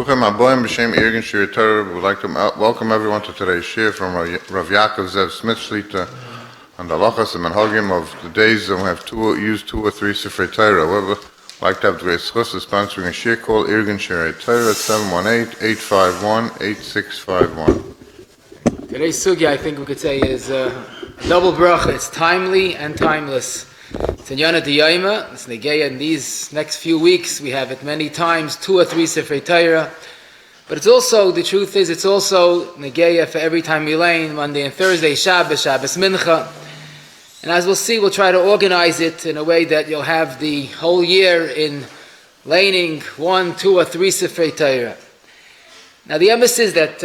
Bruchim Aboim B'Shem Irgun Sifrei Torah. We would like to welcome everyone to today's shir from Rabbi Yakov Zev Smith Shlita on the Halachos and Manhagim of the days that we have two or three Sifrei Torah. We would like to have the Halachos sponsoring a shir called Irgun Sifrei Torah at 718-851-8651. Today's sugya, I think we could say, is double bracha. It's timely and timeless. It's in Yana D'Yayma. It's Negeya. In these next few weeks, we have it many times, 2 or 3 Sifrei Torah. But it's also, the truth is, it's also Negeya for every time we lane, Monday and Thursday, Shabbos Mincha. And as we'll see, we'll try to organize it in a way that you'll have the whole year in laning 1, 2, or 3 Sifrei Torah. Now the emphasis is that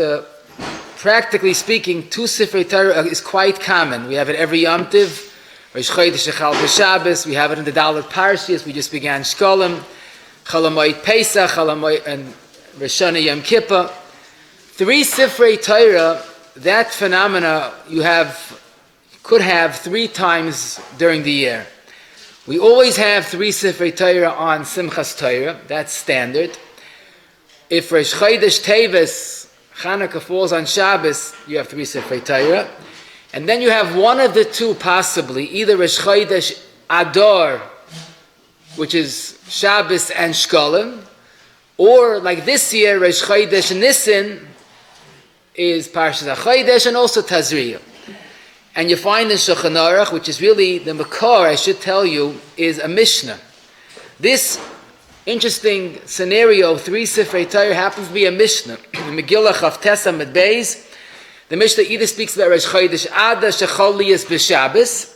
practically speaking, 2 Sifrei Torah is quite common. We have it every Yom Tiv. Rosh Chodesh Echal B'Shabbos. We have it in the Dalet Parshiyos. We just began Shkolim, Chalamoid Pesach, Chalamoid and Rosh Hashanah Yom Kippur. 3 Sifrei Torah. That phenomena could have 3 times during the year. We always have 3 Sifrei Torah on Simchas Torah. That's standard. If Rosh Chodesh Teves Chanukah falls on Shabbos, you have 3 Sifrei Torah. And then you have one of the two possibly, either Rosh Chodesh Adar, which is Shabbos and Shkolim, or like this year, Rosh Chodesh Nisan is Parshas HaChodesh and also Tazriyah. And you find in Shulchan Aruch, which is really the Makor, I should tell you, is a Mishnah. This interesting scenario of 3 Sifrei Torah happens to be a Mishnah. Megillah Chavtes Amud Beis. The Mishnah either speaks about Rosh Chodesh Adar Shecholiyas B'Shabbos,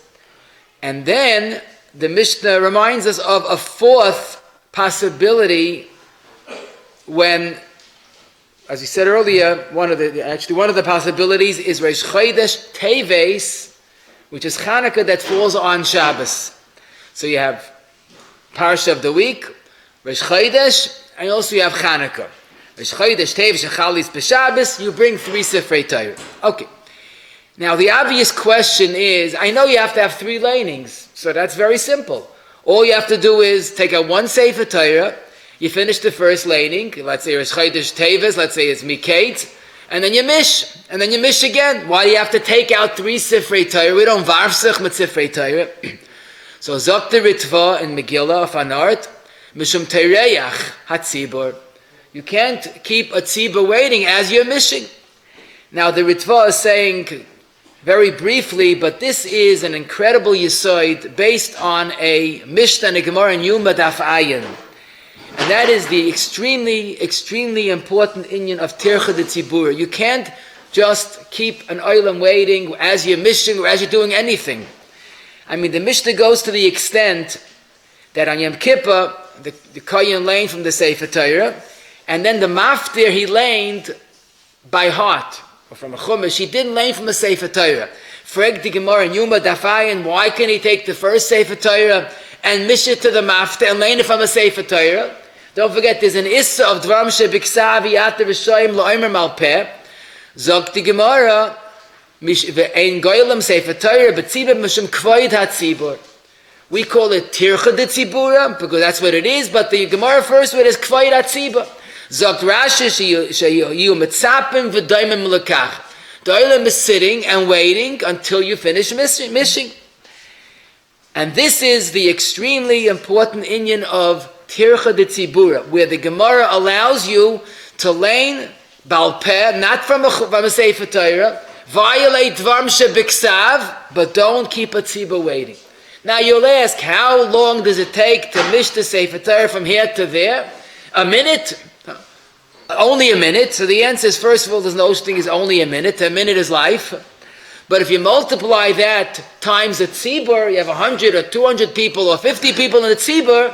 and then the Mishnah reminds us of a 4th possibility when, as we said earlier, one of the possibilities is Rosh Chodesh Teves, which is Chanukah that falls on Shabbos. So you have Parsha of the week, Rosh Chodesh, and also you have Chanukah. Rosh Chodesh Teves Shechalis B'Shabbos, you bring 3 Sifrei Torah. Okay. Now the obvious question is, I know you have to have 3 lanings, so that's very simple. All you have to do is take out 1 Sefer Torah, you finish the first laning, let's say Rosh Chodesh Teves, let's say it's Mikate, and then you mish again. Why do you have to take out 3 Sifrei Torah? We don't varfsich mit Sifrei Torah. So Zok the Ritva in Megillah of Anart, Mishum Teireyach Hatzibor. You can't keep a tzibah waiting as you're mishing. Now the Ritva is saying very briefly, but this is an incredible yisoid based on a Mishnah and a Gemara in Yuma Daf Ayin. And that is the extremely, extremely important inyan of Tircha de Tzibur. You can't just keep an oilam waiting as you're mishing or as you're doing anything. I mean, the Mishnah goes to the extent that on Yom Kippur, the Kohen lane from the Sefer Torah, and then the maftir he laned by heart, or from a chumash. He didn't lane from a Sefer Torah. Frag the Gemara in Yuma Dafayin, why can he take the first Sefer Torah and mish it to the maftir and lane it from a Sefer Torah? Don't forget, there's an issa of dvarim shebiksav yata v'shoyim lo'imer malpeh. Zog the Gemara, ein goylam Sefer Torah, but tzibur mishum kvoid hatzibur. We call it tircha de tzibura because that's what it is, but the Gemara first word is kvoid hatzibur. Zogt Rashi sheyu mitzapim v'doimim lekach. The olam is sitting and waiting until you finish mishing. And this is the extremely important inyan of tircha de tzibura, where the Gemara allows you to lane bal peh, not from a Sefer Torah, violate dvarim shebiksav, but don't keep a tzibur waiting. Now you'll ask, how long does it take to mish the Sefer Torah from here to there? A minute? Only a minute. So the answer is, first of all, there's no such thing as only a minute. A minute is life. But if you multiply that times a tzibur, you have 100 or 200 people or 50 people in the tzibur,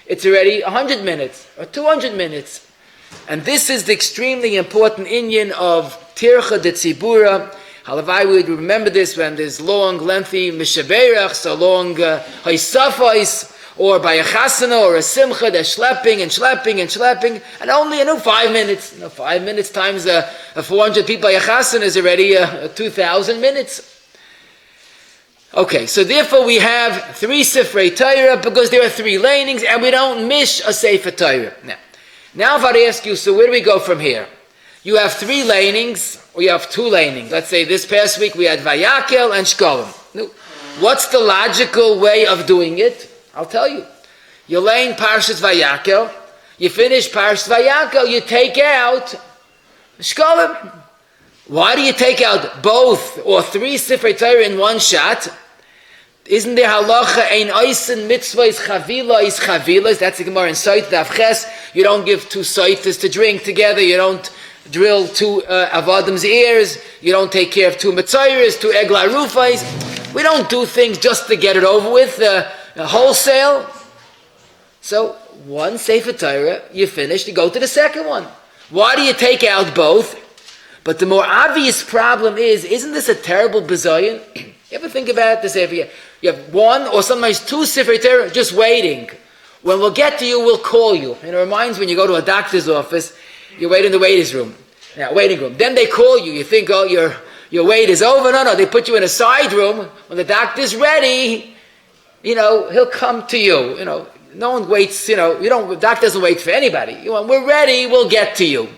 it's already 100 minutes or 200 minutes. And this is the extremely important inyan of tircha de tzibura. Halavai, we would remember this when there's long, lengthy mishaberach, so long haisafais, or by a chasana or a simcha, they're schlepping, and only 5 minutes. 5 minutes times 400 people by a chasana is already 2,000 minutes. Okay, so therefore we have 3 Sifrei Torah because there are 3 lanings, and we don't mish a Sefer Torah. Now, Now if I ask you, so where do we go from here? You have 3 lanings, or you have 2 lanings. Let's say this past week we had Vayakel and Shkolim. What's the logical way of doing it? I'll tell you. You lane Parshas Vayakel, you finish Parshas Vayakel, you take out Shkolim. Why do you take out both or 3 Sifrei Torah in one shot? Isn't there halacha ein oisen mitzvah is chavila is chavilas? That's the Gemara in Sot Daf Ches. You don't give 2 soitas to drink together. You don't drill 2 avadim's ears. You don't take care of 2 mitzayres, 2 egla rufais. We don't do things just to get it over with wholesale. So 1 Sefer Torah, you finish, you go to the second one. Why do you take out both? But the more obvious problem is, isn't this a terrible bizayon? You ever think about this every year? You have 1 or sometimes 2 Sifrei Torah just waiting. When we'll get to you, we'll call you. And it reminds when you go to a doctor's office, you wait in the waiting room. Then they call you. You think, oh, your wait is over. No, they put you in a side room. When the doctor's ready, he'll come to you. No one waits, the doctor doesn't wait for anybody. When we're ready, we'll get to you.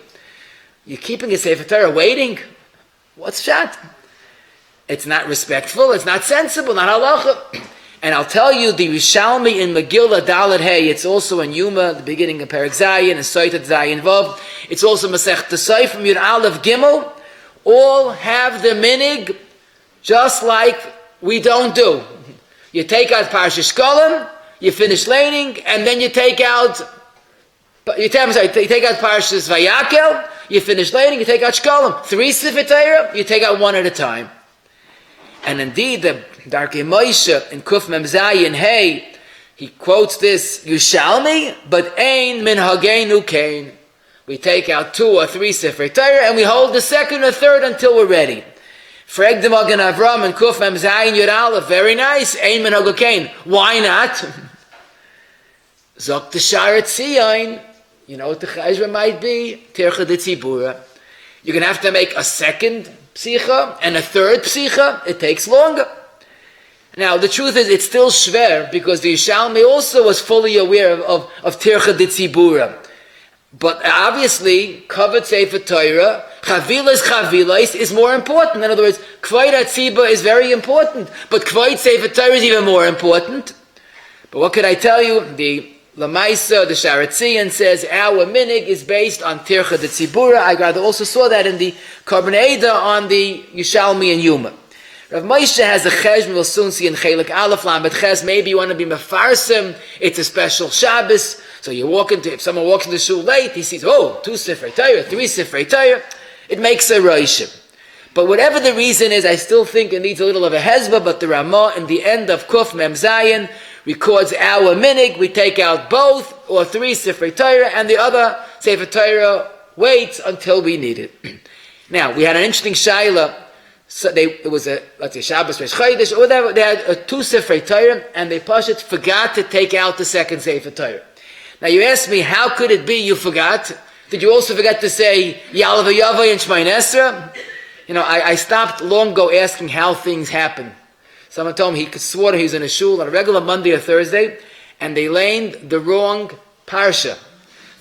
You're keeping a Sefer Torah waiting? What's shot? It's not respectful, it's not sensible, not halacha. And I'll tell you, the Rishalmi in Megillah Dalet Hey, it's also in Yuma, the beginning of Perek Zayin, and Soitat Zayin Vav. It's also Masech Tesai from Yud Aleph Gimel. All have the minig, just like we don't do. You take out Parshas Shkolim, you finish laning, and then you take out Parshas Vayakel, you finish laning, you take out Shkolim. 3 Sifrei Torah, you take out 1 at a time. And indeed, the Darkei Moshe in Kuf Mem Zayin Hey, he quotes this, Yushalmi, but ein min hageinu kain. We take out 2 or 3 Sifrei Torah, and we hold the second or third until we're ready. Freg de Magen Avram and Kuf Mem Zayin Yud Aleph, very nice, ein min hageinu kain. Why not? Zok the Sharet Tzion, you know what the chayzra might be? Tircha de Tzibura. You're going to have to make a second psicha and a third psicha. It takes longer. Now, the truth is, it's still shver, because the Yishalmi also was fully aware of Tircha de Tzibura. But obviously, covered Sefer Torah, chavilas is more important. In other words, Kvayt HaTzibah is very important, but Kvayt Sefer Torah is even more important. But what could I tell you? The Lamaisa, the Sharetzian says, our minig is based on Tircha de Tzibura. I rather also saw that in the Korban Eda on the Yishalmi and Yuma. Rav Moshe has a Chesm, we'll soon see in Chelik Aleph Lamed Ches. Maybe you want to be Mefarsim, it's a special Shabbos. So if someone walks into shul late, he sees, 2 Sifrei Torah, 3 Sifrei Torah. It makes a Roshim. But whatever the reason is, I still think it needs a little of a hezbah, but the Ramah in the end of Kuf Mem Zayin records our minig. We take out both or 3 Sifrei Torah, and the other Sefer Torah waits until we need it. Now, we had an interesting shaila. So it was let's say Shabbos Rosh Chodesh or whatever. They had 2 Sifrei Torah, and they forgot to take out the second Sefer Torah. Now you ask me, how could it be you forgot? Did you also forget to say Yalav Yavai and Shemayin Esra? I stopped long ago asking how things happen. Someone told me he swore he was in a shul on a regular Monday or Thursday, and they laned the wrong parsha.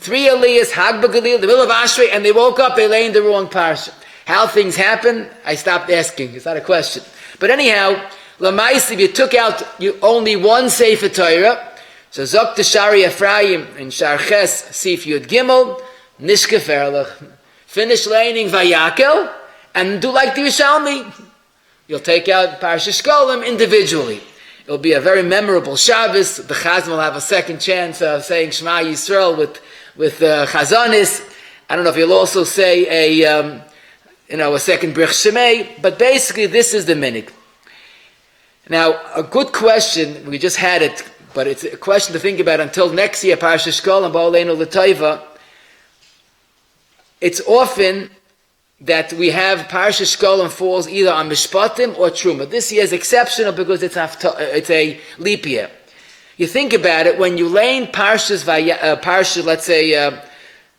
3 Aliyahs, Hag B'Galil, the middle of Ashrei, and they woke up, they laned the wrong parsha. How things happen, I stopped asking. It's not a question. But anyhow, Lamais, if you took out only 1 Sefer Torah, so Zok the Shari Ephraim in Sharches Sif Yud Gimel, Nishke Ferlach. Finish laning Vayakel, and do like the Yishalmi. You'll take out Parshas Shkolim individually. It'll be a very memorable Shabbos. The Chazan will have a second chance of saying Shema Yisrael with Chazanis. I don't know if you'll also say a second Brich Shemei, but basically this is the minig. Now, a good question, we just had it, but it's a question to think about until next year, Parshas Shkolim, Ba'aleinu L'Taiva. It's often that we have Parshas Shkolim falls either on Mishpatim or Truma. This year is exceptional because it's a leap year. You think about it, when you lane Parshas, let's say,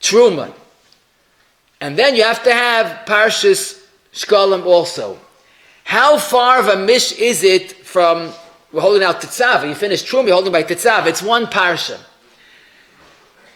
Truma, and then you have to have Parshas Shkolim also. How far of a mish is it from, we're holding out Tetzav, you finish Truma, you're holding by Tetzav, it's 1 Parsha.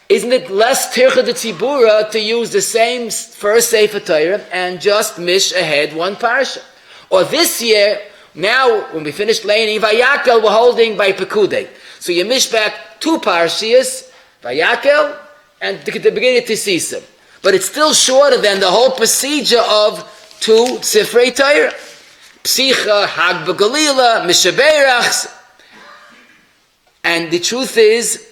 Isn't it less tircha de tzibura to use the same first Sefer Torah and just mish ahead one parsha? Or this year, now when we finished laning Vayakel, we're holding by Pekudei. So you mish back 2 parshas, Vayakel, and the beginning of Tisisa. But it's still shorter than the whole procedure of 2 Sifrei Torah. Psicha, Hag B'Galila, Mishaberachs. And the truth is,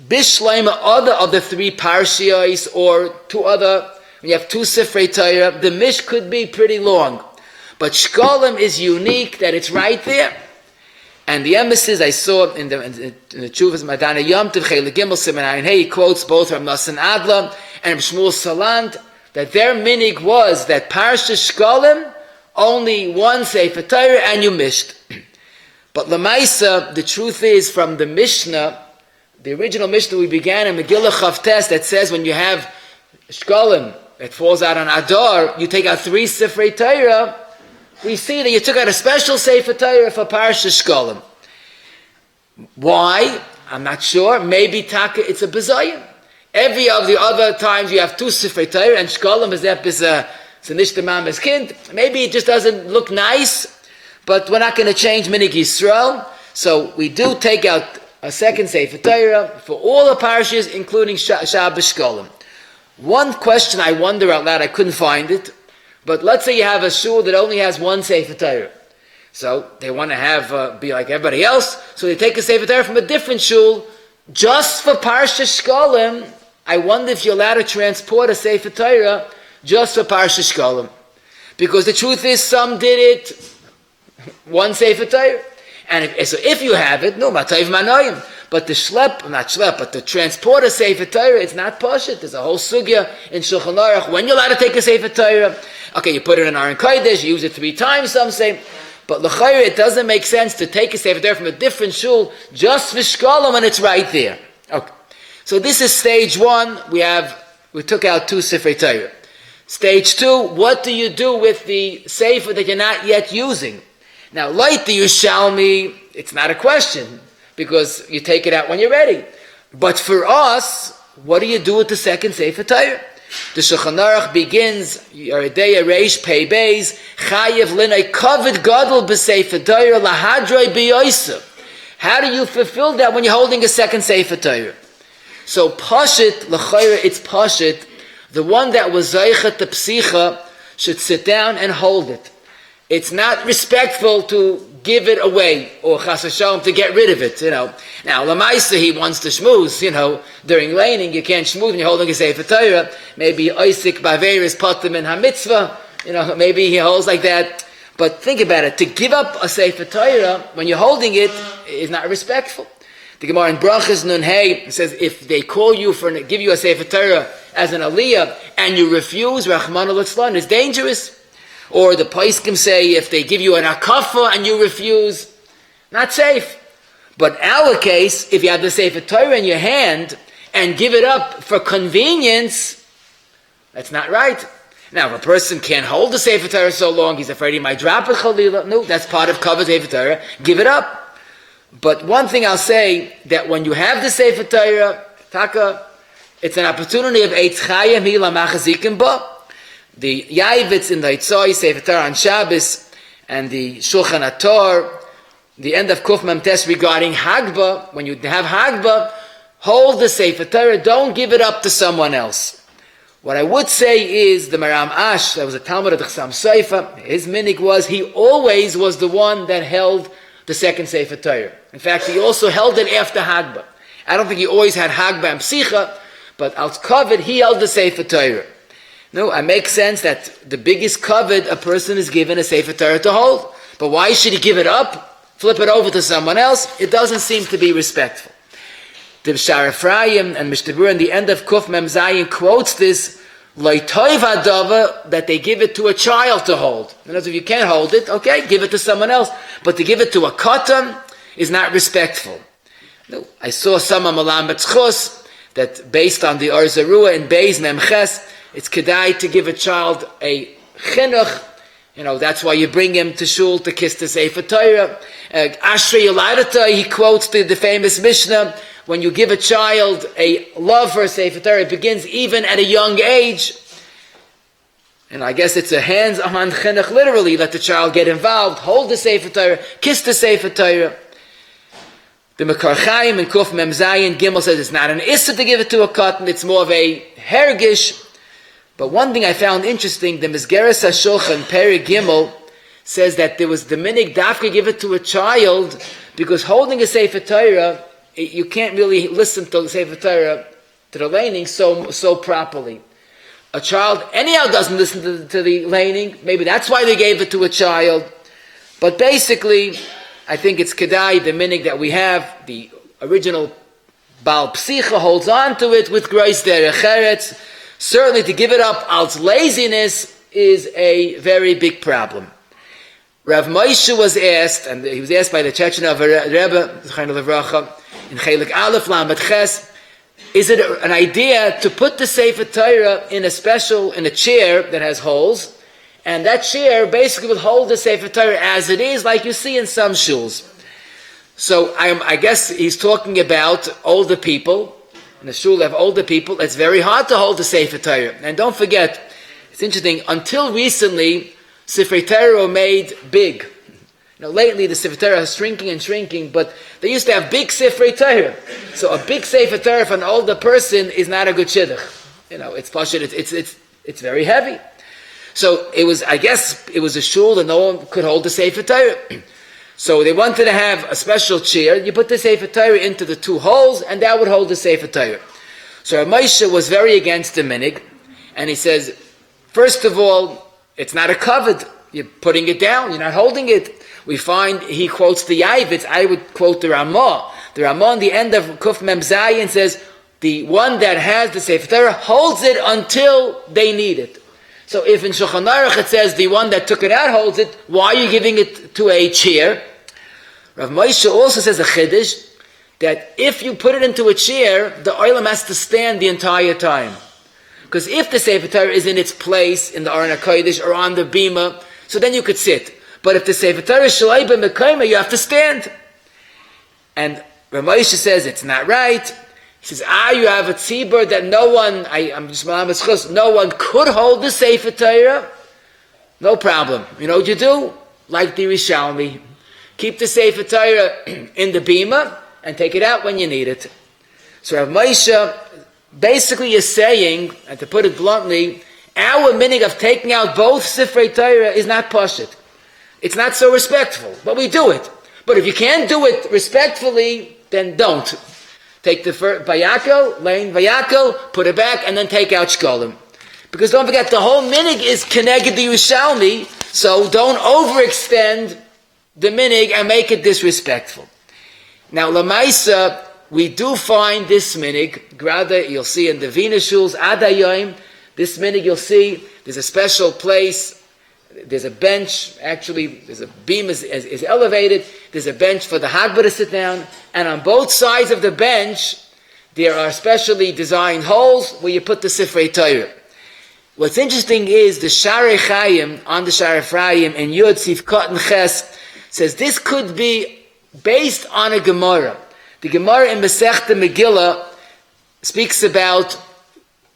Bishleima, other of the 3 parshiyos or 2 other, when you have 2 Sifrei Torah, the mish could be pretty long. But Shkolim is unique that it's right there. And the emphasis I saw in the Chuvas Madana Yom Tov Chelik Gimel Siman Hey, he quotes both from Nassan Adla and Shmuel Salant that their minig was that Parsha Shkolim, only 1 Sefer Torah and you mished. But Lamaisa, the truth is from the Mishnah, the original Mishnah we began in Megillah Chavtes that says when you have Shkolim that falls out on Adar, you take out 3 Sifrei Torah. We see that you took out a special Sefer Torah for Parsha Shkolim. Why? I'm not sure. Maybe Taka, it's a Bezayin. Every of the other times you have 2 Sifrei Torah and Shkolim is that is a Nishtamam kind. Maybe it just doesn't look nice, but we're not going to change Minig Yisrael. So we do take out a second Sefer Torah for all the parashas, including Shabbos Shkolim. One question I wonder out loud, I couldn't find it, but let's say you have a shul that only has 1 Sefer Torah. So they want to have be like everybody else, so they take a Sefer Torah from a different shul just for Parsha Shkolim. I wonder if you're allowed to transport a Sefer Torah just for Parsha Shkolim. Because the truth is, some did it 1 Sefer Torah. And if you have it, no, matayv manoyim. But but the transport a Sefer Torah, it's not pashut. There's a whole sugya in Shulchan Aruch. When you're allowed to take a Sefer Torah, okay, you put it in Aron Kodesh, you use it 3 times, some say. But l'chayre, it doesn't make sense to take a Sefer Torah from a different shul just for Shkolim when it's right there. Okay. So this is stage 1. We took out 2 Sifrei Torah. Stage 2, what do you do with the Sefer that you're not yet using? Now, like the Yerushalmi, it's not a question, because you take it out when you're ready. But for us, what do you do with the second Sefer Torah? The Shulchan Aruch begins, Yeridei Reish Pei Beis, Chayev Linay Kavod Gadol B'Sefer Torah Lahadroi B'Yosef. How do you fulfill that when you're holding a second Sefer Torah? So Pashit, L'chayra, it's Pashit, the one that was Zeichet the Psicha should sit down and hold it. It's not respectful to give it away, or chas v'shalom to get rid of it, Now, Lamaisa, he wants to schmooze, during laning, you can't schmooze when you're holding a Sefer Torah. Maybe Oisik Baveris Potem in HaMitzvah, maybe he holds like that. But think about it, to give up a Sefer Torah when you're holding it is not respectful. The Gemara in Brachas Nun Hey says, if they call you give you a Sefer Torah as an aliyah, and you refuse, Rachmana litzlan, it's dangerous. Or the Paiskim say, if they give you an akafa and you refuse, not safe. But our case, if you have the Sefer Torah in your hand and give it up for convenience, that's not right. Now, if a person can't hold the Sefer Torah so long, he's afraid he might drop it, Chalila. No, that's part of Kavod Sefer Torah. Give it up. But one thing I'll say, that when you have the Sefer Torah, Taka, it's an opportunity of Eitz Chayim Hila Machazikim Ba. The Yavitz in the Itzoi, Sefer Torah on Shabbos, and the Shulchan Ator, the end of Kuf Mem Tes regarding Hagba, when you have Hagba, hold the Sefer Torah, don't give it up to someone else. What I would say is, the Maram Ash, that was a Talmud of the Chassam Sofer, his minig was, he always was the one that held the second Sefer Torah. In fact, he also held it after Hagba. I don't think he always had Hagba and Psicha, but als Kavod, he held the Sefer Torah. No, it makes sense that the biggest kavod a person is given a Sefer Torah to hold. But why should he give it up, flip it over to someone else? It doesn't seem to be respectful. The Shar Ephraim and Mishtabur in the end of Kuf Mem Zayin quotes this, Loitoiv Hadava, that they give it to a child to hold. In other words, if you can't hold it, okay, give it to someone else. But to give it to a katan is not respectful. No, I saw some Amalam Betzchus that based on the Or Zarua in Beis Memches, it's kedai to give a child a chinuch. That's why you bring him to shul to kiss the Sefer Torah. Ashrei Yoladata, he quotes the famous Mishnah, when you give a child a love for a Sefer Torah, it begins even at a young age. And I guess it's a hands-on chinuch, literally. Let the child get involved, hold the Sefer Torah, kiss the Sefer Torah. The Mekar Chaim in Kuf Mem Zayin Gimel says it's not an issa to give it to a cotton, it's more of a hergish. But one thing I found interesting, the Mizgeres HaShulchan, Peri Gimel, says that there was the minig dafka give it to a child, because holding a Sefer Torah, you can't really listen to the Sefer Torah, to the laning so properly. A child anyhow doesn't listen to the laning, maybe that's why they gave it to a child. But basically, I think it's kedai, the minig that we have, the original Baal Psicha holds on to it with Greis Derech Eretz. Certainly to give it up als laziness is a very big problem. Rav Moshe was asked, and he was asked by the Chechen of Rebbe, in Chelik Aleph Lamed Ches, is it an idea to put the Sefer Torah in a chair that has holes, and that chair basically will hold the Sefer Torah as it is, like you see in some shuls. So I guess he's talking about older people. In the shul have older people. It's very hard to hold the Sefer Torah. And don't forget, it's interesting, until recently, Sifrei Torah were made big. Lately the Sefer Torah is shrinking and shrinking, but they used to have big Sifrei Torah. So a big Sefer Torah for an older person is not a good shidduch. It's pashut, it's very heavy. So I guess it was a shul that no one could hold the Sefer Torah. So they wanted to have a special chair. You put the Sefer Torah into the two holes, and that would hold the Sefer Torah. So Moshe was very against the minig, and he says, first of all, it's not a covered. You're putting it down. You're not holding it. We find he quotes the Yavitz. I would quote the Ramah. The Ramah on the end of Kuf Mem Zayin says, the one that has the Sefer Torah holds it until they need it. So if in Shulchan Aruch it says the one that took it out holds it, why are you giving it to a chair? Rav Moshe also says a chiddush that if you put it into a chair, the oilam has to stand the entire time. Because if the Sefer Torah is in its place in the Aron HaKodesh or on the bima, so then you could sit. But if the Sefer Torah is shalai b'mekayma, you have to stand. And Rav Moshe says it's not right. He says, you have a tzibur that no one could hold the Sefer Torah. No problem. You know what you do? Like the Rishalmi. Keep the Sefer Torah in the bima and take it out when you need it. So Rav Moshe basically is saying, and to put it bluntly, our minig of taking out both Sifrei Torah is not pashut. It's not so respectful, but we do it. But if you can't do it respectfully, then don't. Take the Vayakel, lane Vayakel, put it back, and then take out Shkolim. Because don't forget, the whole minig is Keneged the Yerushalmi, so don't overextend the minig and make it disrespectful. Now, Lamaisa, we do find this minig, Grada, you'll see in the Vina Shuls, Adayim, this minig you'll see, there's a special place, there's a bench, actually, there's a beam is elevated, there's a bench for the Hagba to sit down, and on both sides of the bench, there are specially designed holes where you put the Sifrei Torah. What's interesting is the Sharei Chaim, on the Sharei Ephraim, in Yud Sif Kot and Ches, says this could be based on a Gemara. The Gemara in Masechta Megillah speaks about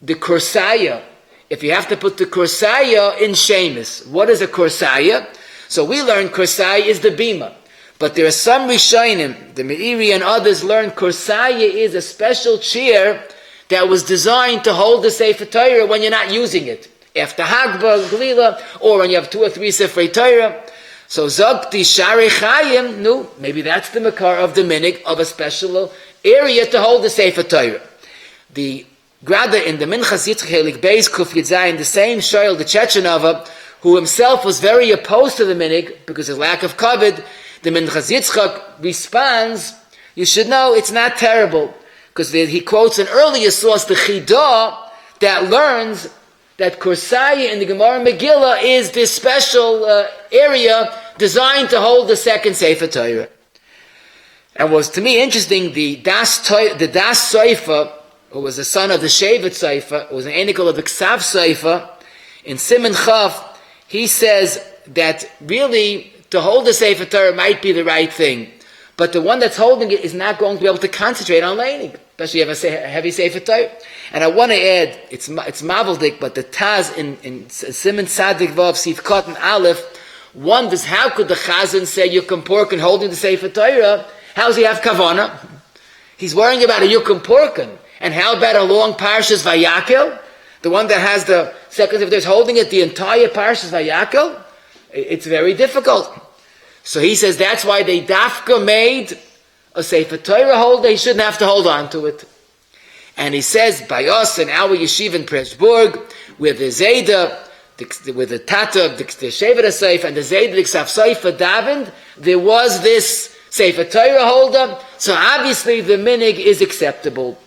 the Kursaya. If you have to put the Kursaya in Shemus. What is a Kursaya? So we learn Kursaya is the Bima. But there are some Rishonim, the Meiri and others learn Kursaya is a special chair that was designed to hold the Sefer Torah when you're not using it. After Hagba, Glila, or when you have 2 or 3 Sifrei Torah. So Zogti Sharei Chaim, no, maybe that's the makar of the minig of a special area to hold the Sefer Torah. The Grada in the Minchas Yitzchak Helik Beis Kuf Yitzayin, the same Shoel, the Chechenova, who himself was very opposed to the minig because of lack of kavod, the Minchas Yitzchak responds, you should know it's not terrible. Because he quotes an earlier source, the Chidah, that learns that Kursaya in the Gemara Megillah is this special area designed to hold the second Sefer Torah. And was to me interesting, the Das Soifa, who was the son of the Shevet Soifa, who was an anical of the Ksav Soifa, in Siman Chav, he says that really to hold the Sefer Torah might be the right thing. but the one that's holding it is not going to be able to concentrate on laning, especially if you have a heavy Sefer Torah. And I want to add, it's Mavaldik, but the Taz in Siman Sadik Vav Sif Cotton Aleph wonders how could the Chazan say Yukum Porkin holding the Sefer Torah? How does he have Kavana? He's worrying about a Yukum Porkin. And how about a long Parshas Vayakel? The one that has the second Sefer Torah is holding it the entire Parshas Vayakel? It's very difficult. So he says that's why they dafka made a Sefer Torah holder. He shouldn't have to hold on to it. And he says by us in our yeshiva in Pressburg, with the Zayda, with the Tata, the Shevet Seif, and the Zayda, the Ksav Seifa Davind, there was this Sefer Torah holder. So obviously the minig is acceptable.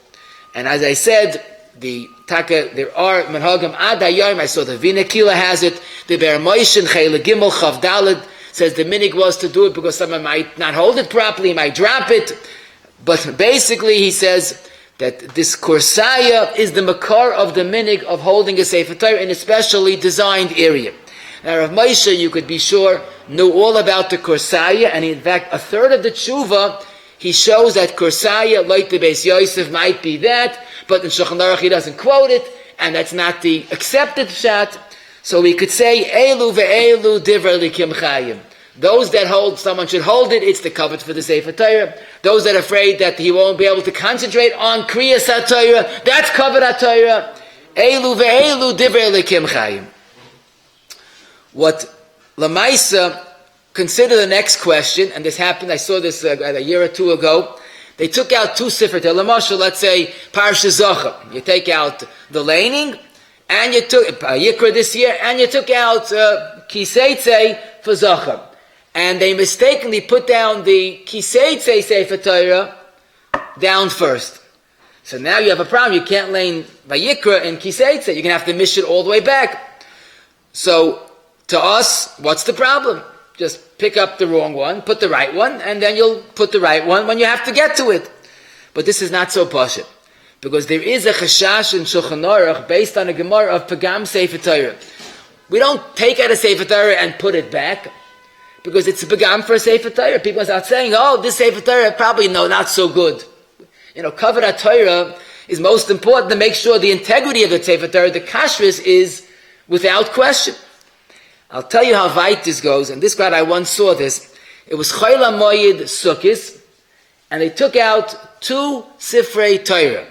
And as I said, there are Menhagim Ad Hayom. I saw the Vinakila has it. The Ber Moshe Chayla Gimel Chav Daled says the minig was to do it because someone might not hold it properly, might drop it. But basically he says that this kursaya is the makar of the minig of holding a Sefer Torah in a specially designed area. Now Rav Moshe, you could be sure, knew all about the kursaya, and in fact a third of the tshuva he shows that kursaya, like the Beis Yosef, might be that, but in Shulchan Aruch he doesn't quote it, and that's not the accepted pshat. So we could say, Elu ve'elu divrei likim chayim. Those that hold, someone should hold it, it's the covet for the Sefer Torah. Those that are afraid that he won't be able to concentrate on Kriyas HaTorah, that's covet HaTorah. Elu ve'elu divrei likim chayim. What Lamaisa, consider the next question, and this happened, I saw this a year or two ago. They took out two Sifrei Torah. L'mashal, let's say, Parsha Zocha. You take out the laning, and you took Yikra this year, and you took out Kiseitze for Zocha. And they mistakenly put down the Kiseitze Sefer Torah down first. So now you have a problem. You can't lane Vayikra and Kiseitze. You're going to have to mish it all the way back. So, to us, what's the problem? Just pick up the wrong one, put the right one, and then you'll put the right one when you have to get to it. But this is not so pashut, because there is a chashash in Shulchan Aruch based on a Gemara of Pagam Sefer Torah. We don't take out a Sefer Torah and put it back, because it's a Pagam for a Sefer Torah. People start saying, oh, this Sefer Torah probably not so good. Cover Torah is most important to make sure the integrity of the Sefer Torah, the kashrus, is without question. I'll tell you how weit this goes, and this crowd, I once saw this. It was Chol HaMoed Sukkos, and they took out two Sifrei Torah.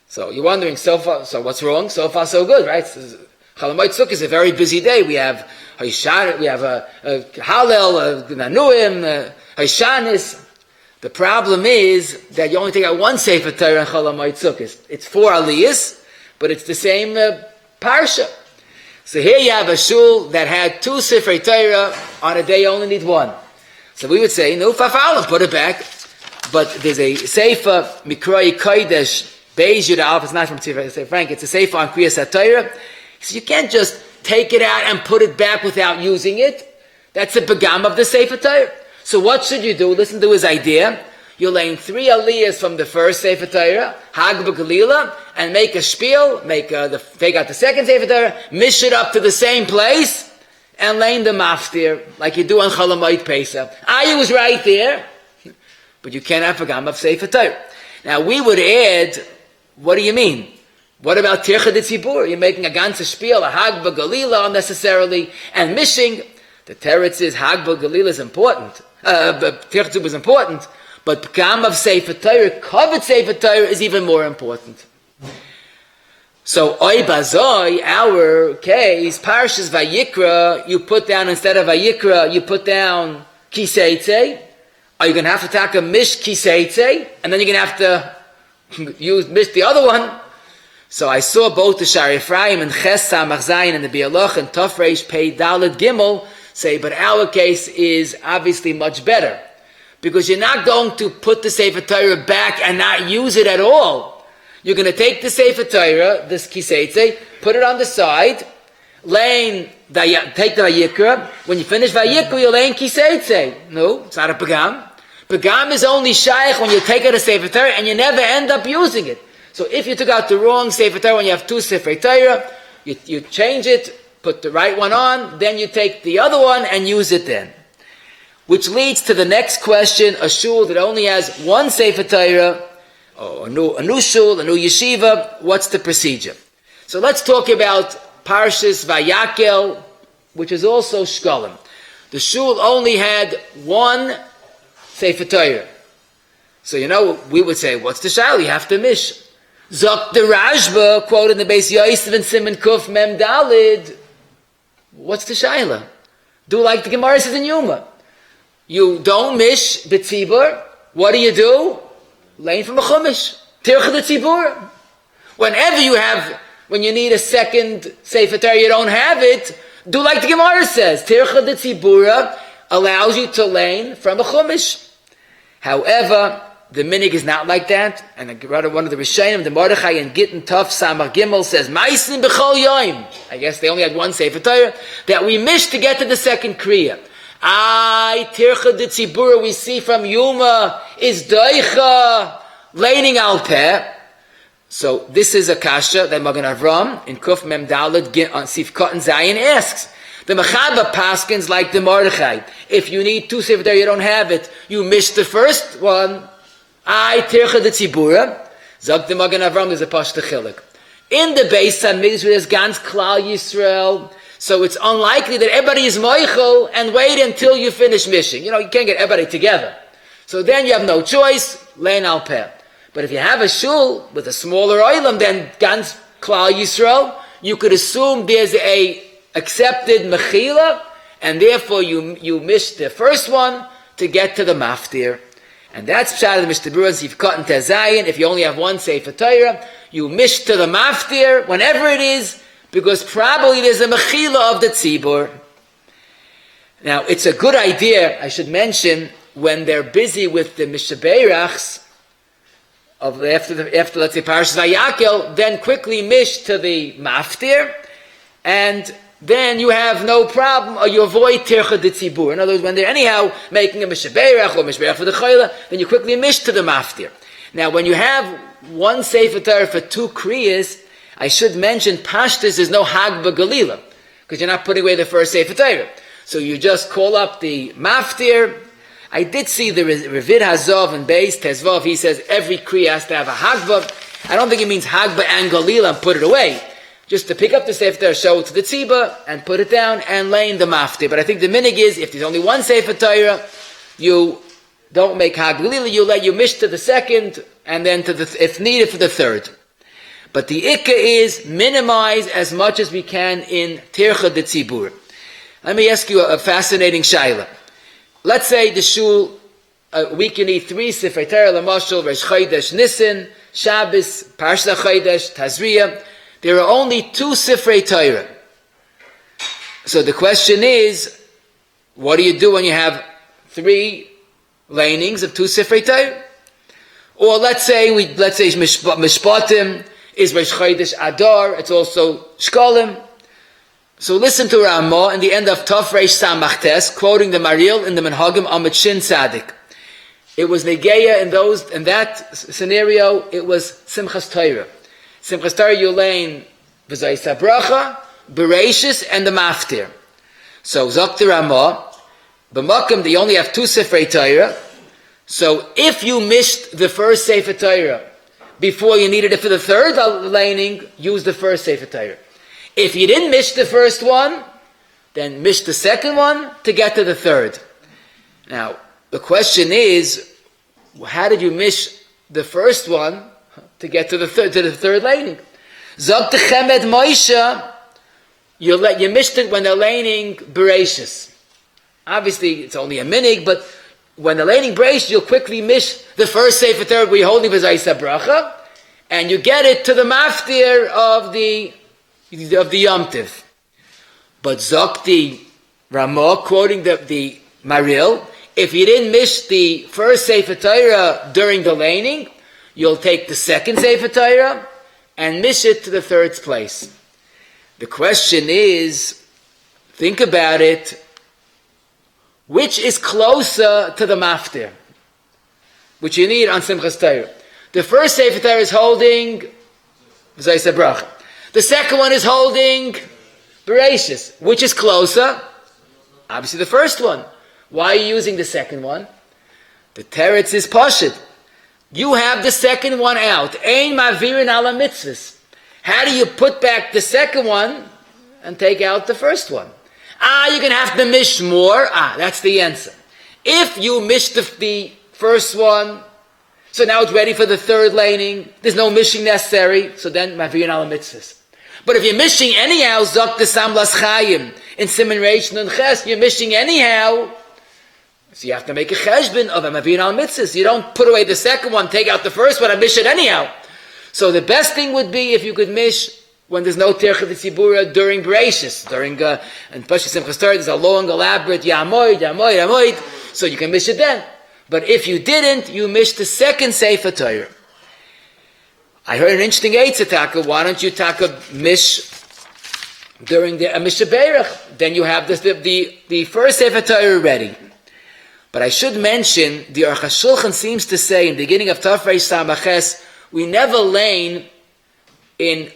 So you're wondering, so what's wrong? So far, so good, right? Chol HaMoed Sukkos is a very busy day. We have Haishar, we have a Hallel, Nanuim, Haishanis. The problem is that you only take out one Sefer Torah in Chol HaMoed Sukkos. It's 4 aliyahs, but it's the same parsha. So here you have a shul that had two Sifrei Torah, on a day you only need one. So we would say, no, Fafalim, put it back. But there's a Sefer, Mikroi Kodesh, Beis Yud Aleph, it's not from Sifrei Frank, it's a Sefer on Kriyas HaTorah. So you can't just take it out and put it back without using it. That's a Begam of the Sefer Torah. So what should you do? Listen to his idea. You'll lay 3 aliyahs from the first Sefer Torah, Hag B'Galila, and make a spiel, take out the second Sefer Torah, mish it up to the same place, and lay the maftir, like you do on Chol HaMoed Pesach. Ayu was right there, but you can't have a gam of Sefer Torah. Now we would add, what do you mean? What about Tircha de Tzibur? You're making a ganze spiel, a Hag B'Galila unnecessarily, and mishing. The teretz is Hag B'Galila is important, Tircha Tzibur is important, but P'kam of Sefer Torah, covered Sefer Torah, is even more important. So, Oy Bazoi, our case, Parshas Vayikra, you put down, instead of Vayikra, you put down Kiseitze. Are you going to have to take a Mish Kiseitze? And then you're going to have to mish the other one. So I saw both the Shari Ephraim and Ches Samach Zayin and the Bialoch and Tofreish Pei Dalet Gimel say, but our case is obviously much better. Because you're not going to put the Sefer Torah back and not use it at all. You're going to take the Sefer Torah, this Kiseitze, put it on the side, take the Vayikra. When you finish Vayikra, you're laying Kiseitze. No, it's not a Pagam. Pagam is only Shaykh when you take out a Sefer Torah and you never end up using it. So if you took out the wrong Sefer Torah when you have two Sifrei Torah, you change it, put the right one on, then you take the other one and use it then. which leads to the next question, a shul that only has one Sefer Torah, or a new shul, a new yeshiva, what's the procedure? So let's talk about Parshas Vayakel, which is also Shkolim. The shul only had one Sefer Torah. So we would say, what's the shayla? You have to mish. Zok the Rashba, quoted in the base Yosef and Simon Kuf Mem Dalid. What's the shayla? Do like the Gemara says in Yuma. You don't mish the tzibur. What do? Lane from a chumash. Tircha the tzibur. When you need a second Sefer Torah, you don't have it, do like the Gemara says. Tircha the tzibura allows you to lane from a chumash. However, the minig is not like that. And one of the Rishonim, the Mordechai and Gittin Tov Samach Gimel says, Maisin b'chol yoim. I guess they only had one Sefer Torah, that we mish to get to the second Kriya. Tircha de Tzibura we see from Yuma is Doicha, laning al peh. So this is a kasha that Magen Avram in Kuf Mem Daled on Sif Cotton Zion asks. The Mechaba Paskins like the Mordechai. If you need two Sefer Torah, you don't have it. You miss the first one. Tircha de Tzibura. Zog the Magen Avram is a Pashta Chilik. In the Beis Hamikdash, there's Gans Klal Yisrael. So it's unlikely that everybody is moichel and wait until you finish mishing. You can't get everybody together. So then you have no choice, lein al peh. But if you have a shul with a smaller oilam than Gans Klal Yisrael, you could assume there's a accepted mechila, and therefore you mish the first one to get to the maftir. And that's pshat of the Mishnah Berurah Sif Cotton Tezayin. If you only have one Sefer Torah, you mish to the maftir, whenever it is, because probably there's a mechila of the tzibur. Now, it's a good idea, I should mention, when they're busy with the mishabeirachs, after let's say Parashas Vayakel, then quickly mish to the maftir, and then you have no problem, or you avoid tircha de tzibur. In other words, when they're anyhow making a mishabeirach or mishabeirach for the chayla, then you quickly mish to the maftir. Now, when you have one Sefer Torah for two kriyas, I should mention, Pashtus is no Hagba Galila, because you're not putting away the first Sefer Torah. So you just call up the maftir. I did see the Revid Hazov and Beis Tezvav, he says every Kriya has to have a Hagba. I don't think it means Hagba and Galila and put it away. Just to pick up the Sefer Torah, show it to the Tziba, and put it down, and lay in the maftir. But I think the minig is, if there's only one Sefer Torah, you don't make Hagba Galila, you mish to the second, and then if needed, for the third. But the ikka is minimize as much as we can in tircha de tzibur. Let me ask you a fascinating shayla. Let's say the shul, we can eat three Sifrei Torah, Lamashal, Rosh Chodesh Nisan, Shabbos, Parsha Chodesh, Tazria. There are only two Sifrei Torah. So the question is, what do you do when you have three lanings of two Sifrei Torah? Or let's say Mishpatim is Rosh Chodesh Adar, it's also Shkolim. So listen to Ramah in the end of Tov Reish Samach Tes, quoting the Maril in the Menhagim Amid Shin Tzadik. It was Negeya in that scenario, it was Simchas Torah. Simchas Torah Yulain V'Zayis HaBracha, Bereshis, and the Maftir. So Zok the Ramah, B'Makom, they only have two Sifrei Torah. So if you missed the first Sefer Torah before you needed it for the third laning, use the first Sefer Torah. If you didn't miss the first one, then miss the second one to get to the third. Now, the question is, how did you miss the first one to get to the third laning? Zok the Chemed Moshe, you missed it when they're laning Bereshis. Obviously, it's only a minig, but when the laning Bereshis, you'll quickly miss the first Sefer Torah where you're holding V'Zayis HaBracha, and you get it to the maftir of the Yom Tiv. But Zokti Ramah, quoting the Maril, if you didn't miss the first Sefer Torah during the laning, you'll take the second Sefer Torah and miss it to the third place. The question is, think about it, which is closer to the maftir, which you need on Simchas Torah? The first Sefer Torah is holding V'Zayis HaBracha. The second one is holding Bereshis. Which is closer? Obviously the first one. Why are you using the second one? The teretz is pashut. You have the second one out. Ein mavirin ala mitzvahs. How do you put back the second one and take out the first one? You're going to have to mish more. That's the answer. If you mish the first one, so now it's ready for the third laning, there's no mishing necessary, so then mavirin ala mitzvahs. But if you're mishing anyhow, zok the samlas chayim, in siman reish nun ches, you're mishing anyhow, so you have to make a cheshbon of a mavirin al mitzvahs. You don't put away the second one, take out the first one, and mish it anyhow. So the best thing would be if you could mish when there's no tircha d'tzibura during Bereishis, during and Pashas Simchas Torah, there's a long, elaborate yamoid, so you can mish it then. But if you didn't, you mish the second Sefer Torah. I heard an interesting eitzah, why don't you taka mish during the Mishnah Berach? Then you have the first Sefer Torah ready. But I should mention, the Aruch HaShulchan seems to say in the beginning of Tafrei Samaches, we never lane in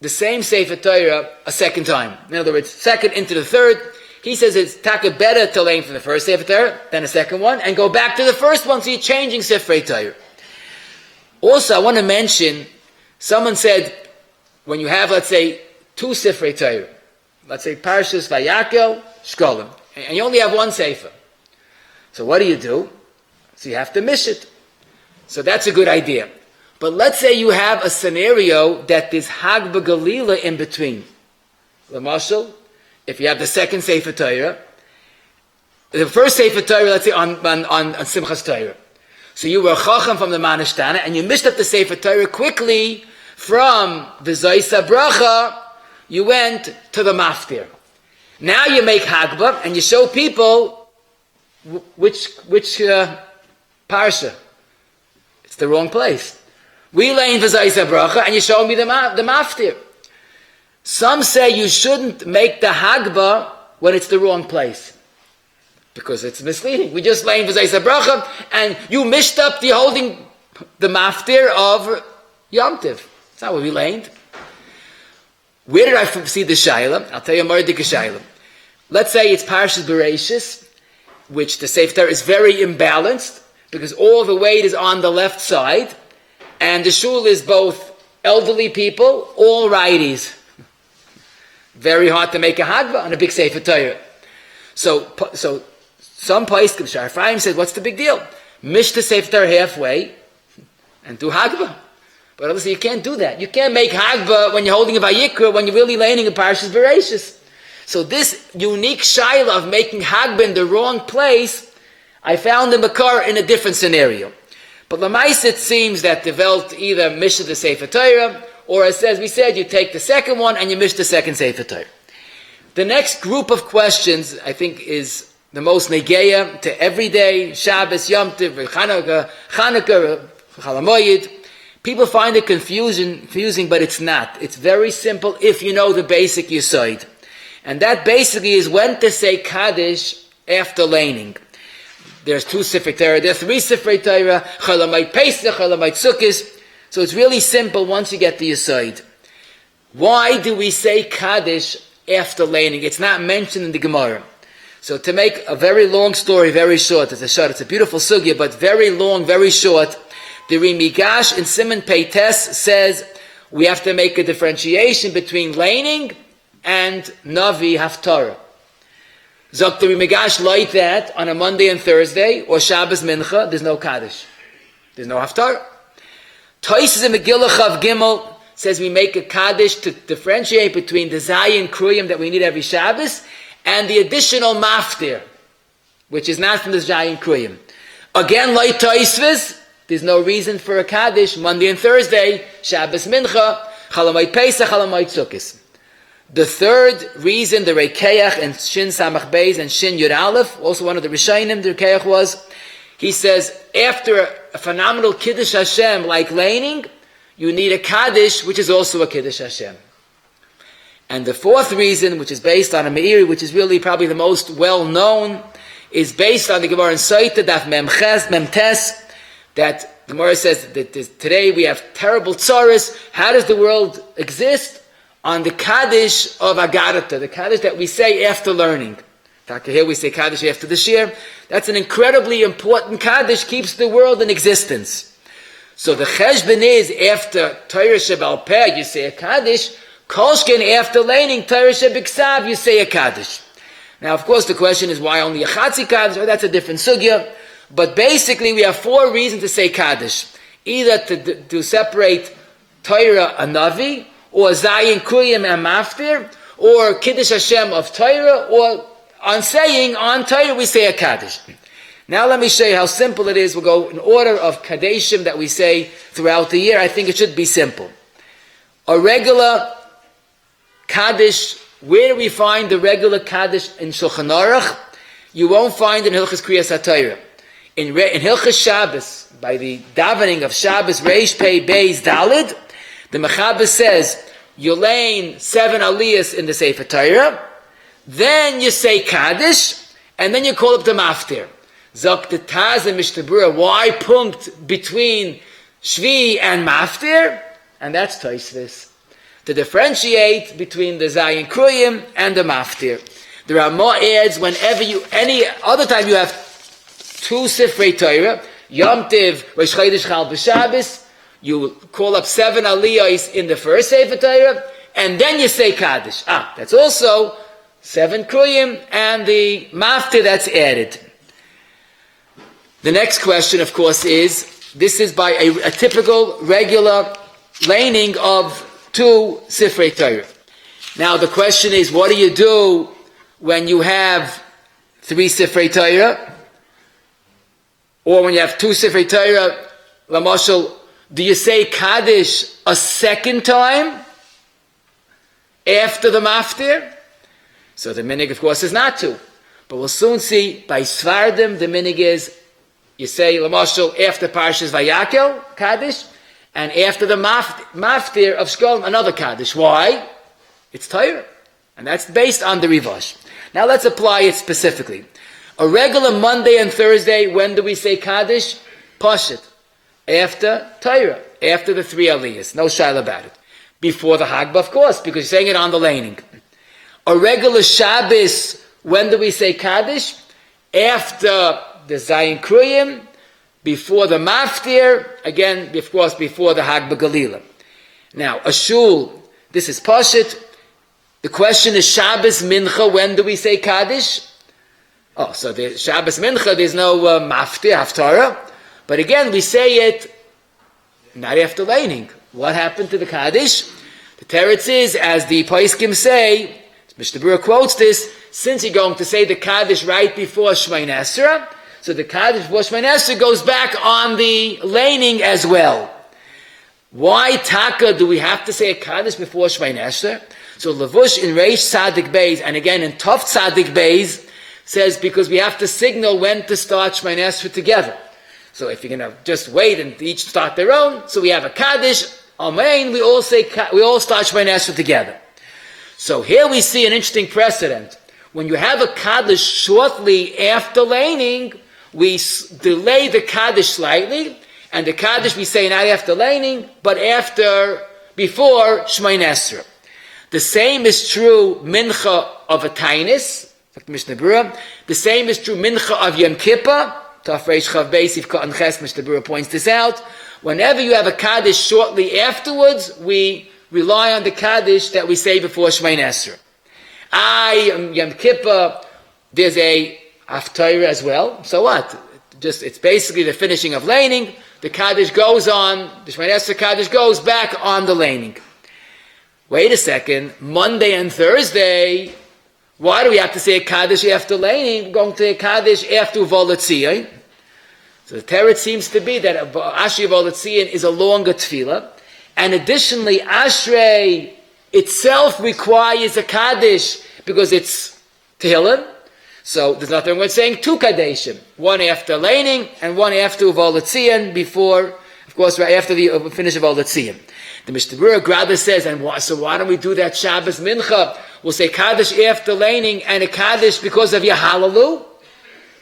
the same Sefer Torah a second time. In other words, second into the third. He says it's taka better to lane from the first Sefer Torah than the second one, and go back to the first one, so you're changing Sifrei Torah. Also, I want to mention, someone said, when you have, let's say, two Sifrei Torah, let's say Parshas Vayakel, Shkolim, and you only have one Sefer. So what do? So you have to mish it. So that's a good idea. But let's say you have a scenario that there's Hag B'Galila in between. L'mashal, if you have the second Sefer Torah, the first Sefer Torah, let's say on Simchas Torah. So you were Chacham from the Manishtana, and you mished up the Sefer Torah quickly from the Zaisa Bracha, you went to the Maftir. Now you make Hagbah, and you show people which parsha. It's the wrong place. We lay in Zaisa Bracha, and you show me the Maftir. Some say you shouldn't make the Hagbah when it's the wrong place, because it's misleading. We just lay in Zaisa Bracha, and you mished up the holding the Maftir of Yom Tiv. That's not what we laid. Where did I see the Shaila? I'll tell you a Mardik Shaila. Let's say it's Parshas Bereishis, which the Sefer Torah is very imbalanced, because all the weight is on the left side, and the shul is both elderly people, all righties. Very hard to make a Hagbah on a big Sefer Torah. So some Paiskim, Shar Ephraim said, what's the big deal? Mish the Sefer Torah halfway and do Hagbah. But obviously you can't do that. You can't make Hagbah when you're holding a Vayikra, when you're really laning a Parshas Bereishis. So this unique shaila of making Hagbah in the wrong place, I found the Makar in a different scenario. But Lamais, it seems that the Welt either mished the Sefer Torah, or as we said, you take the second one and you mish the second Sefer Torah. The next group of questions, I think, is the most negeya to everyday Shabbos, Yom Tov, Chanukah, Chalamoyed. People find it confusing, but it's not. It's very simple if you know the basic Yesod. And that basically is when to say Kaddish after laning. There's two Sifrei Torah, there's three Sifrei Torah, Chalamayit Pesach, Chalamayit Sukkos. So it's really simple once you get the Yesod. Why do we say Kaddish after laning? It's not mentioned in the Gemara. So to make a very long story very short, it's a beautiful sugya, but very long, very short. The Rimigash in Siman Peites says we have to make a differentiation between laning and Navi Haftarah. Zok the Rimigash like that on a Monday and Thursday, or Shabbos Mincha, there's no Kaddish. There's no Haftarah. Toises in Megillah Chav Gimel says we make a Kaddish to differentiate between the Zayin Kruyim that we need every Shabbos and the additional Maftir, which is not from the Zayin Kruyim. Again, like Toisves, there's no reason for a Kaddish Monday and Thursday, Shabbos Mincha, Chalamayit Pesach, Chalamayit Sukkos. The third reason, the Rekeach and Shin Samach Beis and Shin Yud Aleph, also one of the Rishonim, the Rekeach was, he says, after a phenomenal Kiddush Hashem like laning, you need a Kaddish, which is also a Kiddush Hashem. And the fourth reason, which is based on a Meiri, which is really probably the most well-known, is based on the Gemara in Soita, Daf Memtes, that the Gemara says that today we have terrible tzaras. How does the world exist? On the Kaddish of Agarata, the Kaddish that we say after learning. Here we say Kaddish after the Shir. That's an incredibly important Kaddish, keeps the world in existence. So the Cheshbon is, after Torah Shebal Peh, you say a Kaddish. Kolshkin, after laning Torah Shebiksav, you say a Kaddish. Now, of course, the question is why only a Chatzi Kaddish? Well, that's a different sugya. But basically, we have 4 reasons to say Kaddish. Either to separate Torah and Navi, or Zayin Kriyim and Maftir, or Kiddush Hashem of Torah, or on saying on Torah we say a Kaddish. Now let me show you how simple it is. We'll go in order of Kaddishim that we say throughout the year. I think it should be simple. A regular Kaddish, where do we find the regular Kaddish in Shulchan Aruch? You won't find in Hilchos Kriyas HaTorah. In Hilchos Shabbos, by the davening of Shabbos, Reish Pei Beis Dalid, the Mechaber says, you lane 7 aliyahs in the Sefer Torah, then you say Kaddish, and then you call up the Maftir. Zok the Taz and Mishnah Berurah, why punkt between Shvi and Maftir? And that's Tosfos. To differentiate between the Zayin Kriyim and the Maftir. The Ramah adds, whenever any other time you have 2 Sifrei Torah, Yom Tiv, Rosh Chodesh Chal B'Shabbos, you call up 7 aliyahs in the first Sefer Torah, and then you say Kaddish. That's also 7 Kriyim and the Maftir that's added. The next question, of course, is, this is by a typical, regular laning of 2 Sifrei Torah. Now the question is, what do you do when you have 3 Sifrei Torah? Or when you have 2 Sifrei Torah, Lamashal, do you say Kaddish a second time after the Maftir? So the minig, of course, is not to. But we'll soon see, by Svardim, the minig is, you say, Lamashal, after Parshas Vayakel, Kaddish, and after the Maftir of Shkolm, another Kaddish. Why? It's Torah. And that's based on the Rivash. Now let's apply it specifically. A regular Monday and Thursday, when do we say Kaddish? Pashit. After Torah. After the 3 aliyahs. No shaila about it. Before the Hagbah, of course, because you're saying it on the laning. A regular Shabbos, when do we say Kaddish? After the Zayin Kriyim, before the Maftir, again, of course, before the Hagbah Galila. Now, a shul, this is Pashit. The question is Shabbos Mincha, when do we say Kaddish? So the Shabbos Mincha, there's no Maftir, Haftarah. But again, we say it not after laning. What happened to the Kaddish? The teretz is, as the Paiskim say, Mishnah Berurah quotes this, since you're going to say the Kaddish right before Shemay Esrei, so the Kaddish before Shemay Esrei goes back on the laning as well. Why Taka do we have to say a Kaddish before Shemay Esrei? So Levush in Reish Tzadik Beis, and again in Tov Tzadik Beis, says because we have to signal when to start Shemay Esrei together. So if you're going to just wait and each start their own, so we have a Kaddish, Amen, we all start Shemay Esrei together. So here we see an interesting precedent. When you have a Kaddish shortly after laning, we delay the Kaddish slightly, and the Kaddish we say not after laning, but before Shemay Esrei. The same is true Mincha of a Tainis, like Mishnah Berurah. The same is true Mincha of Yom Kippur. Taf Reish Chav Beis Yivka and Ches, Mishnah Berurah points this out. Whenever you have a Kaddish shortly afterwards, we rely on the Kaddish that we say before Shemay Esrei. Yom Kippur, there's a Haftarah as well. So what? It's basically the finishing of laning. The Kaddish goes on, the Shemay Esrei Kaddish goes back on the laning. Wait a second, Monday and Thursday, why do we have to say a Kaddish after laning? We're going to say a Kaddish after Uvolatzion. So the teretz seems to be that Ashrei Uvolatzion is a longer tefillah. And additionally, Ashrei itself requires a Kaddish because it's Tehillim. So there's nothing wrong with saying 2 Kaddishim. One after laning and one after Uvolatzion before, of course, right after the finish of Uvolatzion. The Mishnah Berurah Grada says, so why don't we do that Shabbos Mincha? We'll say Kaddish after laning and a Kaddish because of Yahalalu.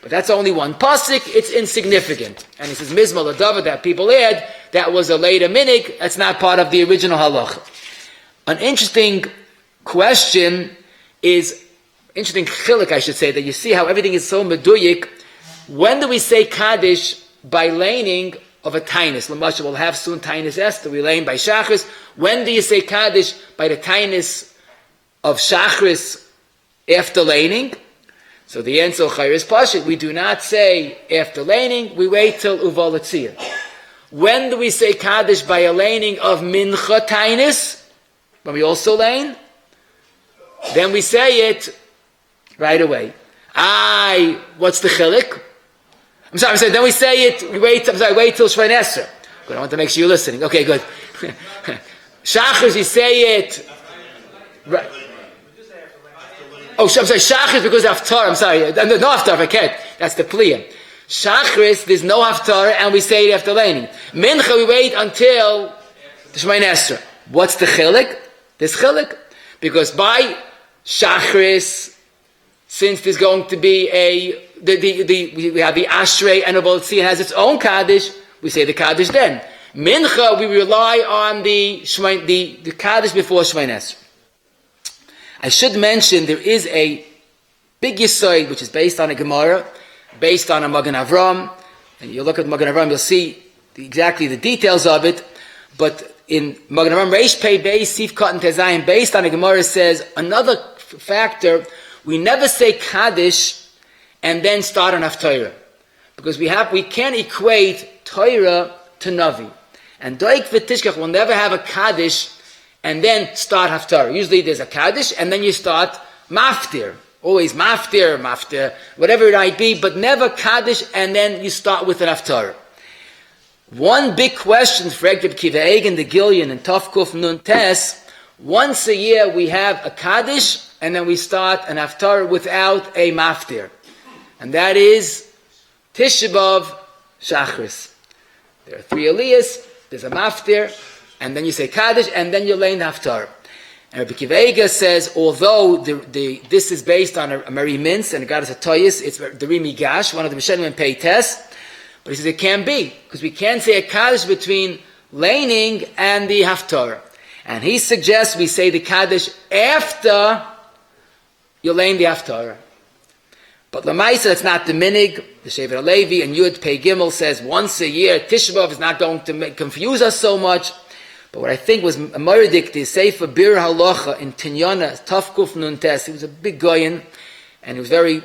But that's only one pasuk, it's insignificant. And he says, Mizmal Adava, that people add, that was a later minig, that's not part of the original halacha. An interesting question is, interesting chilik, I should say, that you see how everything is so meduyik. When do we say Kaddish? By laning of a tainus. L'masha, we'll have soon tainus Esther. We lane by Shachris. When do you say Kaddish? By the tainus of Shachris after laning. So the answer is Pashit. We do not say after laning. We wait till Uvalatziyah. When do we say Kaddish? By a laning of Mincha tainus. When we also lane. Then we say it right away. What's the chilik? I'm sorry, then we say it, wait till Shvain Esser. Good, I want to make sure you're listening. Okay, good. Shachris, you say it. Right. Oh, I'm sorry, Shachris because of Haftarah. I'm sorry, no Haftarah, I can't. That's the plea. Shachris, there's no Haftarah, and we say it after laning. Mincha, we wait until the Shvain Esser. What's the chilik? There's chilik. Because by Shachris, since there's going to be we have the Ashrei and Avoltzi has its own Kaddish, we say the Kaddish then. Mincha, we rely on the Kaddish before Shvain Esrei. I should mention there is a big Yesod which is based on a Gemara, based on a Magen Avram, and you look at Magen Avram, you'll see exactly the details of it, but in Magen Avram Reish Pei Beis Sif Katan Tezayim, based on a Gemara, says another factor. We never say Kaddish and then start on Haftarah. Because we can't equate Torah to Navi. And Doik V'Tishkach will never have a Kaddish and then start Haftarah. Usually there's a Kaddish and then you start Maftir. Always Maftir, whatever it might be, but never Kaddish and then you start with an Haftarah. One big question for Rabbi Kiva Eigen, the Gillian, and Tafkuf Nun Tes, once a year we have a Kaddish and then we start an Haftarah without a Maftir. And that is Tisha B'Av Shachris. There are 3 Aliyahs, there's a Maftir, and then you say Kaddish, and then you lay the Haftarah. And Rabbi Kiva Eiga says, although this is based on a Mary Mintz, and God is a Toyis, it's the Rimi Gash, one of the Mishenim and Pei Tes, but he says it can't be, because we can't say a Kaddish between laning and the Haftarah. And he suggests we say the Kaddish after you lane the Haftarah. But Lamaisa, it's not the minig. The Shevet HaLevi and Yud Pei Gimel says once a year. Tisha B'Av is not going to confuse us so much. But what I think was a Moridik, the Sefer Bir Halacha in Tinyana, Tafkuf Nun Tes, he was a big goyin, and he was very,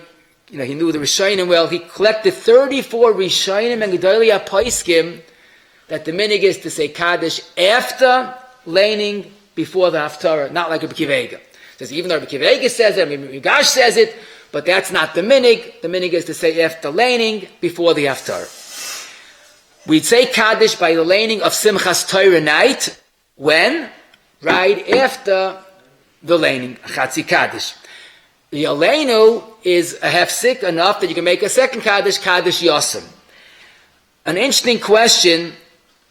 he knew the Rishonim well. He collected 34 Rishonim and Gedolei HaPoskim that the minig is to say Kaddish after laning before the Haftarah, not like Rabbi Kiva Eiga. Says even though Rabbi Kiva Eiga says it, Rigash says it, but that's not the minig. The minig is to say after laning before the Haftarah. We'd say Kaddish by the laning of Simchas Torah night. When? Right after the laning, Chatzi Kaddish. The Aleinu is a hefsik enough that you can make a second Kaddish, Kaddish Yosem. An interesting question.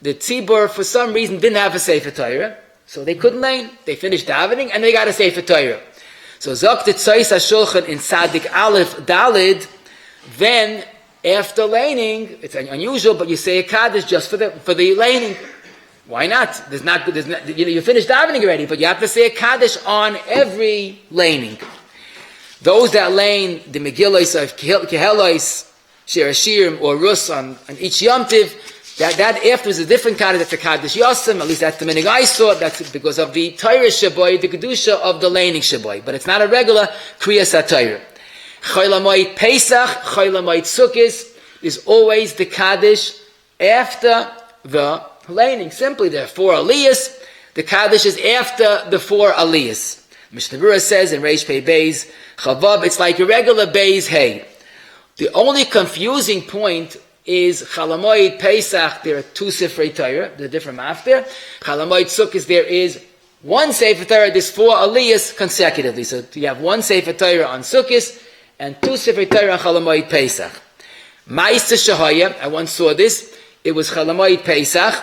The Tzibur, for some reason, didn't have a Sefer Torah, so they couldn't lane. They finished davening, and they got a Sefer Torah. So Zok the Tzois HaShulchan in Tzadik Aleph Dalid, then after laning, it's unusual, but you say a Kaddish just for the laning. Why not? You finished davening already, but you have to say a Kaddish on every laning. Those that lane the Megillos of Kehelos, Shir Hashirim, or Rus on each Yom Tiv, that after is a different Kaddish. That's a Kaddish Yosem. At least that's the minig I saw. That's because of the Torah Shaboy, the Kedusha of the laning Shaboy. But it's not a regular Kriyas HaTorah. Cholamoid Pesach, Cholamoid Sukkis is always the Kaddish after the laning. Simply, there are 4 Aliyahs. The Kaddish is after the 4 Aliyahs. Mishnah Berurah says in Reish Pei Beis Chavav, it's like a regular Beis Hey. The only confusing point is Chalamoid Pesach, there are 2 Sifrei Torah, the different Maftir. Chalamoid Sukkis, there is 1 Sefer Torah, there's 4 Aliyahs consecutively. So you have 1 Sefer Torah on Sukkis, and 2 Sifrei Torah on Chalamoid Pesach. Ma'aseh Shahaya, I once saw this, it was Chalamoid Pesach,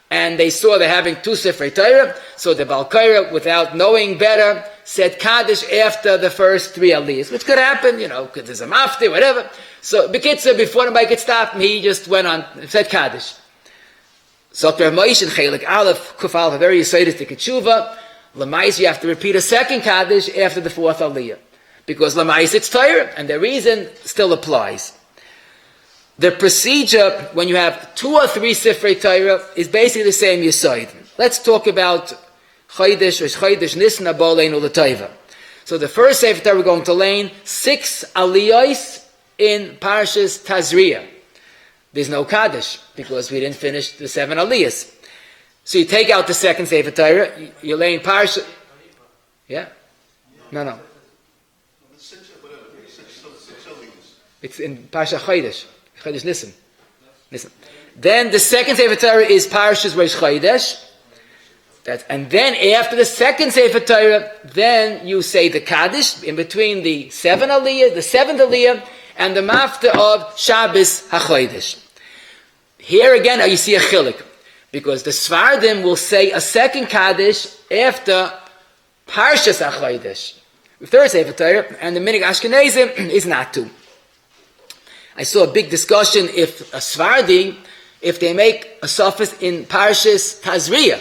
and they saw they're having 2 Sifrei Torah, so the Balkaira, without knowing better, said Kaddish after the first 3 Aliyahs, which could happen, because there's a Maftir, whatever. So, Bekitzer, before anybody could stop him, he just went on, said Kaddish. So, Dr. Moshe and Chelik Aleph, Kuf Aleph, a very Yisodistic Tshuva. L'mais, you have to repeat a second Kaddish after the 4th Aliyah. because Lamais it's Torah, and the reason still applies. The procedure when you have 2 or 3 Sifrei Torah is basically the same Yesod. Let's talk about Chodesh, Rosh Chodesh, Nisan, Abba Leinu L'Tova. So the first Sefer Torah we're going to learn 6 aliyos in Parshas Tazria. There's no Kaddish because we didn't finish the 7 aliyos. So you take out the second Sefer Torah, you lay in Parsha. Yeah? No. It's in Parsha Chodesh. Chodesh Nisan. Then the second Sefer Torah is Parshas Rosh Chodesh. And then after the second Sefer Torah, then you say the Kaddish in between the 7th Aliyah, and the Mafta of Shabbos HaChodesh. Here again, you see a chiluk, because the Sfardim will say a second Kaddish after Parshas HaChodesh, the third Sefer Torah, and the Minig Ashkenazim is not to. I saw a big discussion if a Sfardi, if they make a suffix in Parshas Tazria.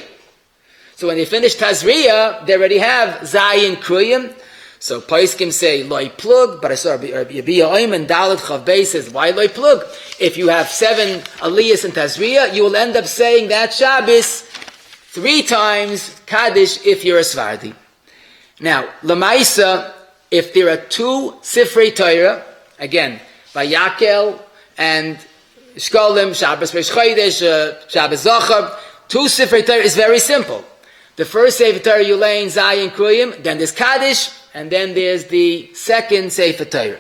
So when they finish Tazria, they already have Zayin Kruyim. So Paiskim say loy plug, but I saw Yabiyah Oim and Dalet Chav Beis says why loy plug? If you have 7 aliyas in Tazria, you will end up saying that Shabbos 3 times Kaddish if you're a Svardi. Now, Lamaisa, if there are 2 Sifrei Torah, again, Vayakel and Shkolim, Shabbos Rosh Chodesh, Shabbos Zachar, 2 Sifrei Torah is very simple. The first Sefer Torah you lay in Zayin Kruyim, then there's Kaddish, and then there's the second Sefer Torah.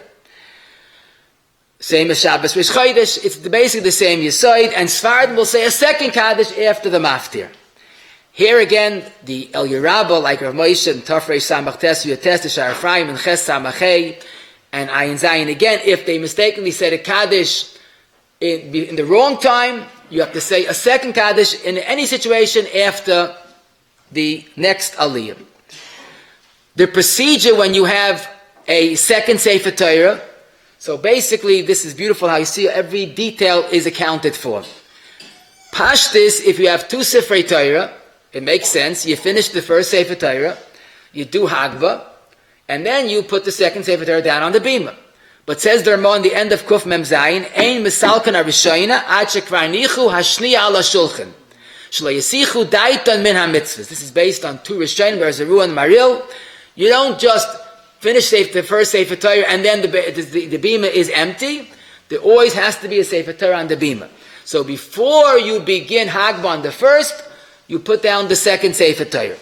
Same as Shabbos Rosh Chodesh, it's basically the same Yesod, and Sfardim will say a second Kaddish after the Maftir. Here again, the El Yerabah, like Rav Moshe, and Tafrei Samach Tes, Yates, Shar Ephraim, and Ches Samachei, and Ayin Zayin again, if they mistakenly said a Kaddish in the wrong time, you have to say a second Kaddish in any situation after the next Aliyah. The procedure when you have a second Sefer Torah, so basically this is beautiful how you see every detail is accounted for. Pashtis, if you have 2 Sifrei Torah, it makes sense, you finish the first Sefer Torah, you do Hagba, and then you put the second Sefer Torah down on the Bima. But says the Ramah in the end of Kuf Mem Zayin, Ein Misalkan Arishayna, Ad Shekvar Nichu Hashniya Ala Shulchan. This is based on 2 Rishonim, there's a Ruah and Maril. You don't just finish the first Sefer Torah and then the Bima is empty. There always has to be a Sefer Torah on the Bima. So before you begin Hagba on the first, you put down the second Sefer Torah.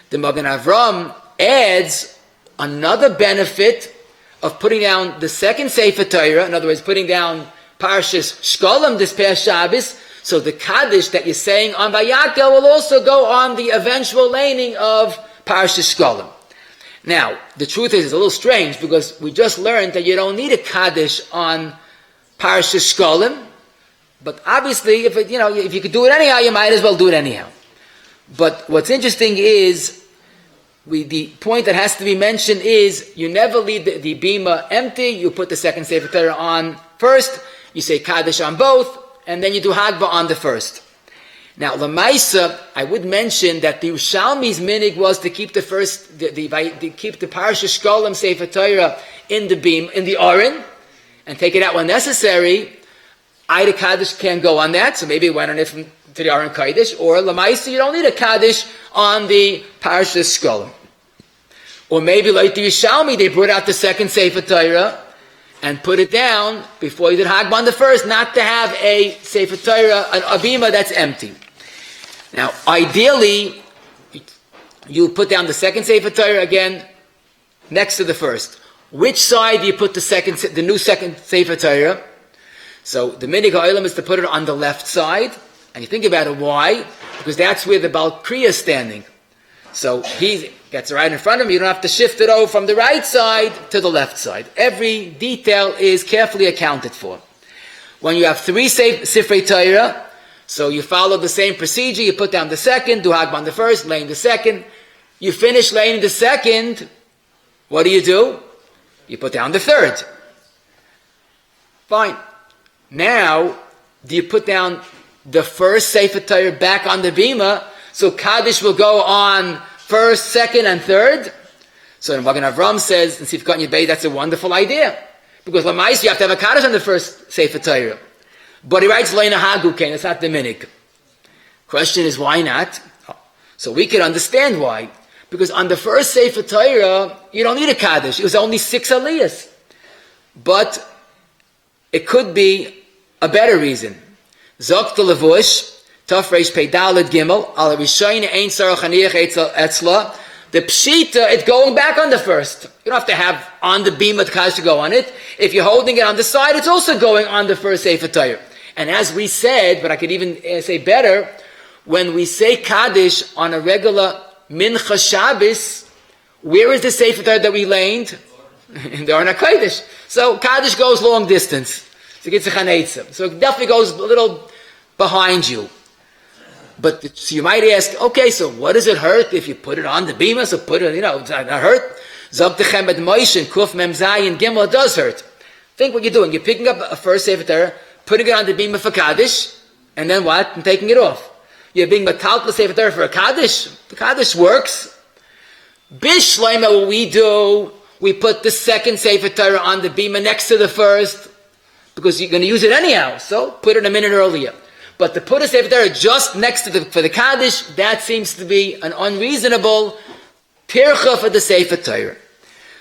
The Magen Avram adds another benefit of putting down the second Sefer Torah, in other words, putting down Parshas Shkolim this past Shabbos. So the Kaddish that you're saying on Vayakel will also go on the eventual laning of Parshas Shkolim. Now, the truth is, it's a little strange because we just learned that you don't need a Kaddish on Parshas Shkolim, but obviously, if you could do it anyhow, you might as well do it anyhow. But what's interesting is, the point that has to be mentioned is, you never leave the Bima empty, you put the second Sefer Torah on first, you say Kaddish on both, and then you do Hagba on the first. Now, Lamaisa, I would mention that the Yerushalmi's minig was to keep the first, keep the Parashas Shkolim Sefer Torah in the beam, in the Aron, and take it out when necessary. Either Kaddish can go on that, so maybe it went on it to the Aron Kaddish, or Lamaisa, you don't need a Kaddish on the Parashas Shkolim. Or maybe like the Yerushalmi, they brought out the second Sefer Torah, and put it down before you did Hagba on the first, not to have a Sefer Torah, an Abima that's empty. Now, ideally, you put down the second Sefer Torah again next to the first. Which side do you put the new second Sefer Torah? So the Minig HaOlam is to put it on the left side, and you think about it, why? Because that's where the Baal Kriya is standing. So he gets right in front of him. You don't have to shift it over from the right side to the left side. Every detail is carefully accounted for. When you have 3 Sifrei Torah, so you follow the same procedure. You put down the second, do Hagba on the first, laying the second. You finish laying the second. What do? You put down the third. Fine. Now, do you put down the first Sefer Torah back on the Bima? So Kaddish will go on first, second, and third. So the Magen Avram says in Sifkat Yibei, that's a wonderful idea. Because Lamais, you have to have a Kaddish on the first Sefer Torah. But he writes Leina Haguken, it's not Dominic. Question is, why not? So we can understand why. Because on the first Sefer Torah, you don't need a Kaddish. It was only 6 aliyahs. But it could be a better reason. Zok the Levush, Tafresh Pei Daled Gimel, Al Rishayne Ein Sarach Haniach Etzla. The Pshita, it's going back on the first. You don't have to have on the beam of the Kaddish to go on it. If you're holding it on the side, it's also going on the first Sefer Torah. And as we said, but I could even say better, when we say Kaddish on a regular Mincha Shabbos, where is the Sefer Torah that we laned? In the Arna Kodesh. So Kaddish goes long distance. So it definitely goes a little behind you. But so you might ask, okay, so what does it hurt if you put it on the bima? So put it, it's not hurt. Zog Techem et Moshe, Kuf Mem Zayin Gimel, it does hurt. Think what you're doing. You're picking up a first Sefer Torah, putting it on the bima for Kaddish, and then what? And taking it off. You're being metal the Sefer Torah for a Kaddish. The Kaddish works. Bishleima, what we do, we put the second Sefer Torah on the bima next to the first, because you're going to use it anyhow. So put it a minute earlier. But to put a Sefer Torah just next to for the Kaddish, that seems to be an unreasonable tircha for the Sefer Torah.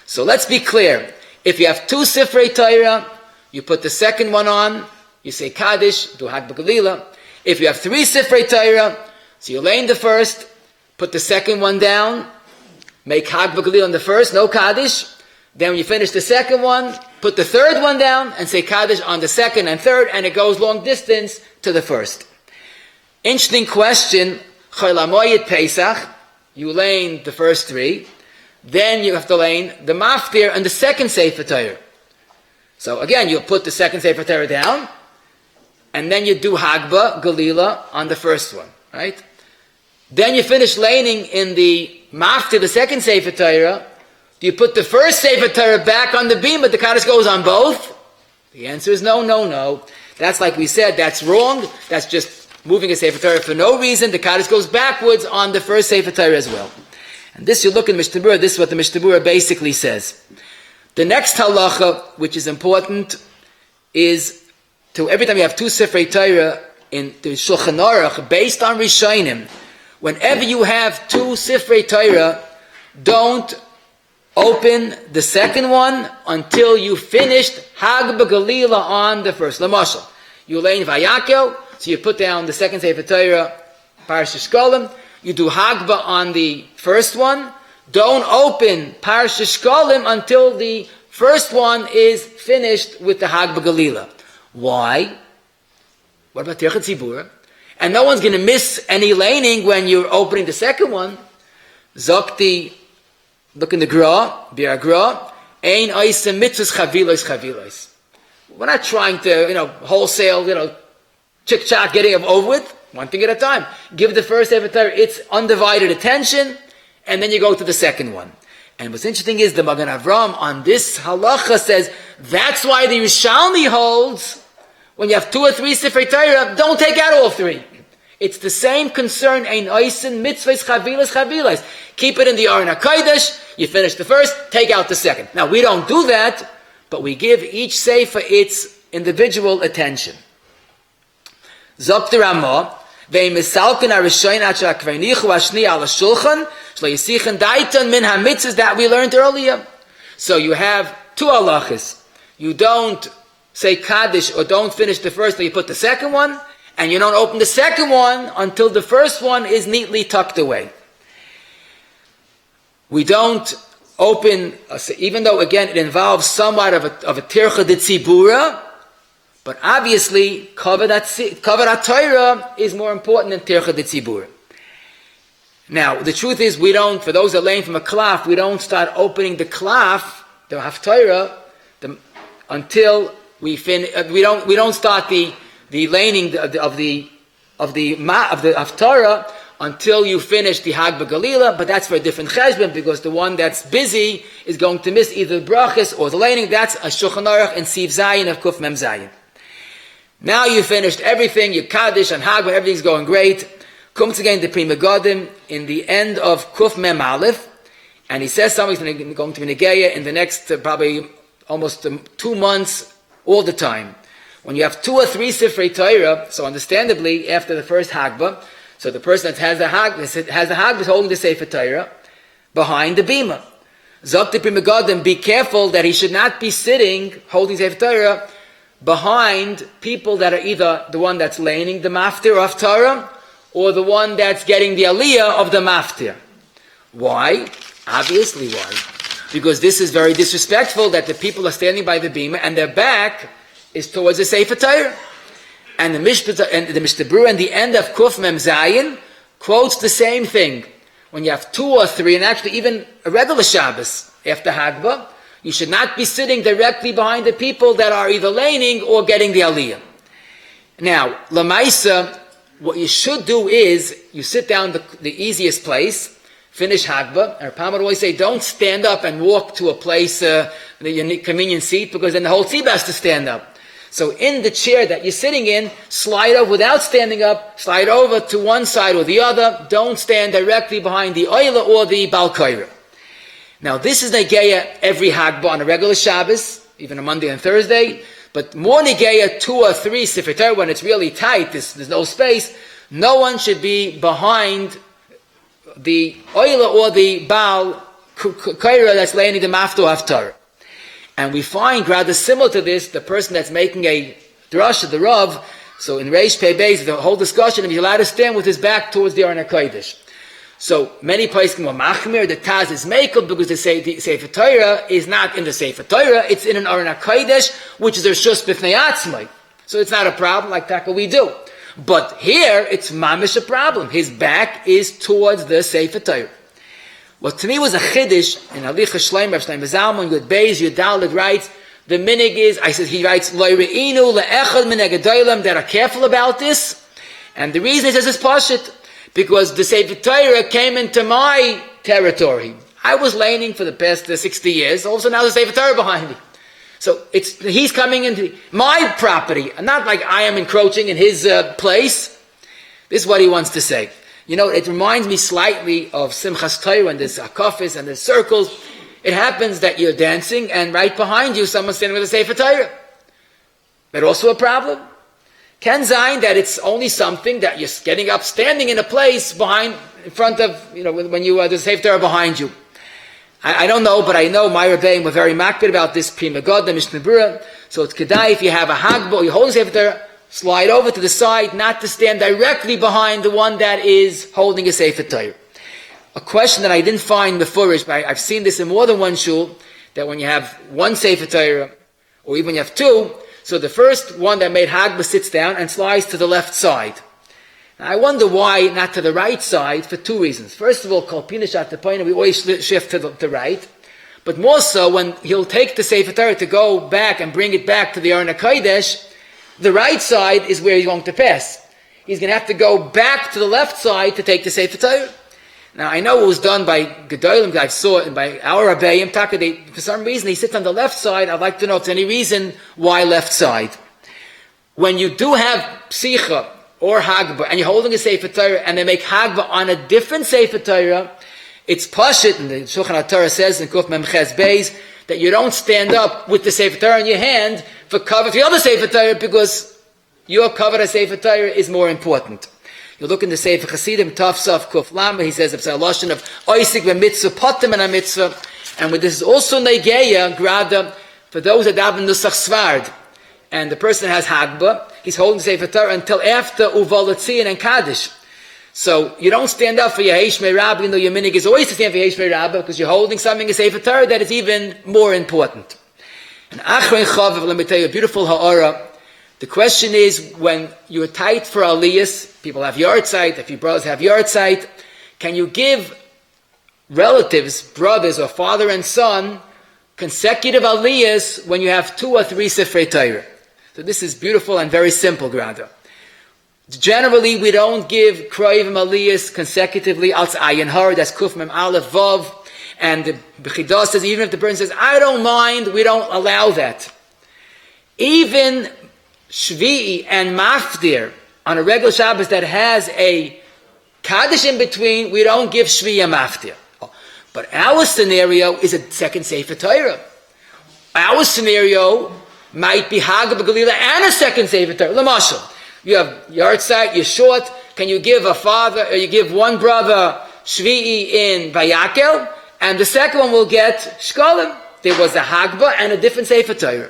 So let's be clear. If you have 2 Sifrei Torah, you put the second one on, you say Kaddish, do Hag B'Galila. If you have 3 Sifrei Torah, so you lay in the first, put the second one down, make Hag B'Galila on the first, no Kaddish. Then when you finish the second one, put the third one down and say Kaddish on the second and third, and it goes long distance to the first. Interesting question. Cholamoyed Pesach, you lane the first 3, then you have to lane the Maftir and the second Sefer Torah. So again, you put the second Sefer Torah down, and then you do Hagba, Galila on the first one, right? Then you finish laning in the Maftir, the second Sefer Torah. Do you put the first Sefer Torah back on the beam, but the Kaddish goes on both? The answer is no, no, no. That's like we said, that's wrong. That's just moving a Sefer Torah for no reason. The Kaddish goes backwards on the first Sefer Torah as well. And this, you look in Mishnah Berurah, this is what the Mishnah Berurah basically says. The next halacha, which is important, is to every time you have 2 Sifrei Torah in the Shulchan Aruch, based on Rishonim, whenever you have 2 Sifrei Torah, don't open the second one until you finished Hag B'Galila on the first. Lamashal, you lay in Vayakel, so you put down the second Sefer Torah, Parashat Shkolim, you do Hagba on the first one. Don't open Parashat Shkolim until the first one is finished with the Hag B'Galila. Why? What about Tirchat Tzibur? And no one's going to miss any laning when you're opening the second one. Zokti, look in the Gra, Bir Gra, Ein Oisem Mitzvahs Chavilos Chavilos. We're not trying to, wholesale, chick-chack, getting it over with. One thing at a time. Give the first Sefer Torah its undivided attention, and then you go to the second one. And what's interesting is the Magen Avram on this halacha says that's why the Yerushalmi holds when you have 2 or 3 Sifrei Torah, don't take out all 3. It's the same concern. Ein oisen mitzvahs chavilas chavilas. Keep it in the Aron HaKodesh. You finish the first, take out the second. Now we don't do that, but we give each sefer its individual attention. Zok the Ramah. That we learned earlier. So you have 2 halachas. You don't say Kaddish or don't finish the first, but you put the second one, and you don't open the second one until the first one is neatly tucked away. We don't open, even though again it involves somewhat of a tircha de tzibura, but obviously, Kavod Torah is more important than Tircha de Tzibur. Now, the truth is, we don't, for those that are laying from a klaf, we don't start opening the klaf, the Haftarah, until we finish. We don't start the laning of the Haftarah until you finish the Hag B'Galila. But that's for a different cheshbon, because the one that's busy is going to miss either the brachas or the laning. That's a Shulchan Aruch and Siv Zayin of Kuf Mem Zayin. Now you finished everything, you Kaddish and Hagba, everything's going great. Comes again the Pri Megadim in the end of Kuf Mem Aleph. and he says something's going to be Negeya in the next probably almost 2 months, all the time. When you have 2 or 3 Sifrei Torah, so understandably, after the first Hagbah, so the person that has the Hagbah is holding the Sefer Torah behind the Bima. Zok the Pri Megadim, be careful that he should not be sitting, holding Sefer Torah, behind people that are either the one that's laning the maftir of Torah, or the one that's getting the aliyah of the maftir. Why? Obviously why. Because this is very disrespectful that the people are standing by the bima and their back is towards the Sefer Torah. And the Mishnah Berurah and the end of Kuf Mem Zayin quotes the same thing. When you have 2 or 3, and actually even a regular Shabbos after Hagbah, you should not be sitting directly behind the people that are either laning or getting the aliyah. Now, Lamaisa, what you should do is, you sit down the easiest place, finish Hagbah, and Rapam would always say, don't stand up and walk to a place, your convenient seat, because then the whole tzibah has to stand up. So in the chair that you're sitting in, slide over without standing up, slide over to one side or the other, don't stand directly behind the Oila or the Bal Koira. Now this is Negeya every Hagbah on a regular Shabbos, even a Monday and Thursday, but more Negeya 2 or 3 Sifrei Torah when it's really tight, there's no space, no one should be behind the Oila or the Bal Koira that's laying the Mafto Haftarah. And we find rather similar to this, the person that's making a drasha, the Rav, so in Reish Pei Beis, the whole discussion, he's allowed to stand with his back towards the Aron HaKodesh. So many places can go machmir, the Taz is makeup, because the Sefer Torah is not in the Sefer Torah, it's in an Aron HaKodesh, which is a Reshus B'fnei Atzmai. So it's not a problem like Taka we do. But here, it's mamish a problem. His back is towards the Sefer Torah. What to me was a chiddush in Halicha Shleim, Rav Shleim Zalman, Yud Beis, Yud Dalet writes, the minig is, he writes, Lo re'inu le'echad min ha'gedolim, that are careful about this. And the reason he says it's pashut, because the Sefer Torah came into my territory. I was laning for the past 60 years, also now there's a Sefer Torah behind me. So he's coming into my property, and not like I am encroaching in his place. This is what he wants to say. You know, it reminds me slightly of Simchas Torah and there's akafis and there's circles. It happens that you're dancing and right behind you someone's standing with a Sefer Torah. But also a problem. Can Zayin that it's only something that you're getting up, standing in a place in front of, when you there's a Sefer Torah behind you. I don't know, but I know my Rebbeim were very makbid about this Pri Megadim, Mishnah Berurah. So it's kedai if you have a Hagbah, you hold a Sefer Torah, slide over to the side, not to stand directly behind the one that is holding a Sefer Torah. A question that I didn't find before is, but I've seen this in more than one shul, that when you have one Sefer Torah, or even you have 2, so the first one that made Hagbah sits down and slides to the left side. Now I wonder why not to the right side, for 2 reasons. First of all, Kol Pinish at the point we always shift to the right, but more so when he'll take the Sefer Torah to go back and bring it back to the Aron HaKodesh, the right side is where he's going to pass. He's going to have to go back to the left side to take the Sefer Torah. Now, I know it was done by Gedolim, I saw it, and by our Rabbeim, for some reason he sits on the left side. I'd like to know if there's any reason why left side. When you do have Psicha or Hagbah, and you're holding a Sefer Torah, and they make Hagbah on a different Sefer Torah, it's Pashit, and the Shulchan HaTorah says in Kuf Mem Ches Beis, that you don't stand up with the Sefer Torah in your hand for cover for the other Sefer Torah, because your cover of Sefer Torah is more important. You look in the Sefer Chasidim, Taf Saf Kuf Lama, he says, it's a lashon of Oisik v'mitzvah, potem and a mitzvah, and with this is also Negeya, Grada, for those that have Nusach Svard, and the person has Hagbah, he's holding Sefer Torah until after Uval Tzion and Kaddish. So you don't stand up for Yehesh Me'Rabba, even though your minig is always to stand for Yehesh Me'Rabba, because you're holding something in Sefer Torah that is even more important. And Achrein Chaviv, let me tell you a beautiful ha'ara. The question is, when you're tight for aliyas, people have yahrzeit, if your brothers have yahrzeit, can you give relatives, brothers or father and son, consecutive aliyas when you have 2 or 3 Sifrei Torah? So this is beautiful and very simple, Grada. Generally, we don't give Kroivim aliyas consecutively, als Ayin Har, that's Kuf Mem Aleph Vav, and the B'chidah says, even if the person says, I don't mind, we don't allow that. Even Shvi'i and Maftir, on a regular Shabbos that has a Kaddish in between, we don't give Shvi'i and Maftir. But our scenario is a second Sefer Torah. Our scenario might be Haga B'Galila and a second Sefer Torah. L'mashal, you have Yartzeit, you're short. Can you give a father, or you give one brother Shvi'i in Vayakel, and the second one will get Shkolim? There was a Hagba and a different Sefer Torah.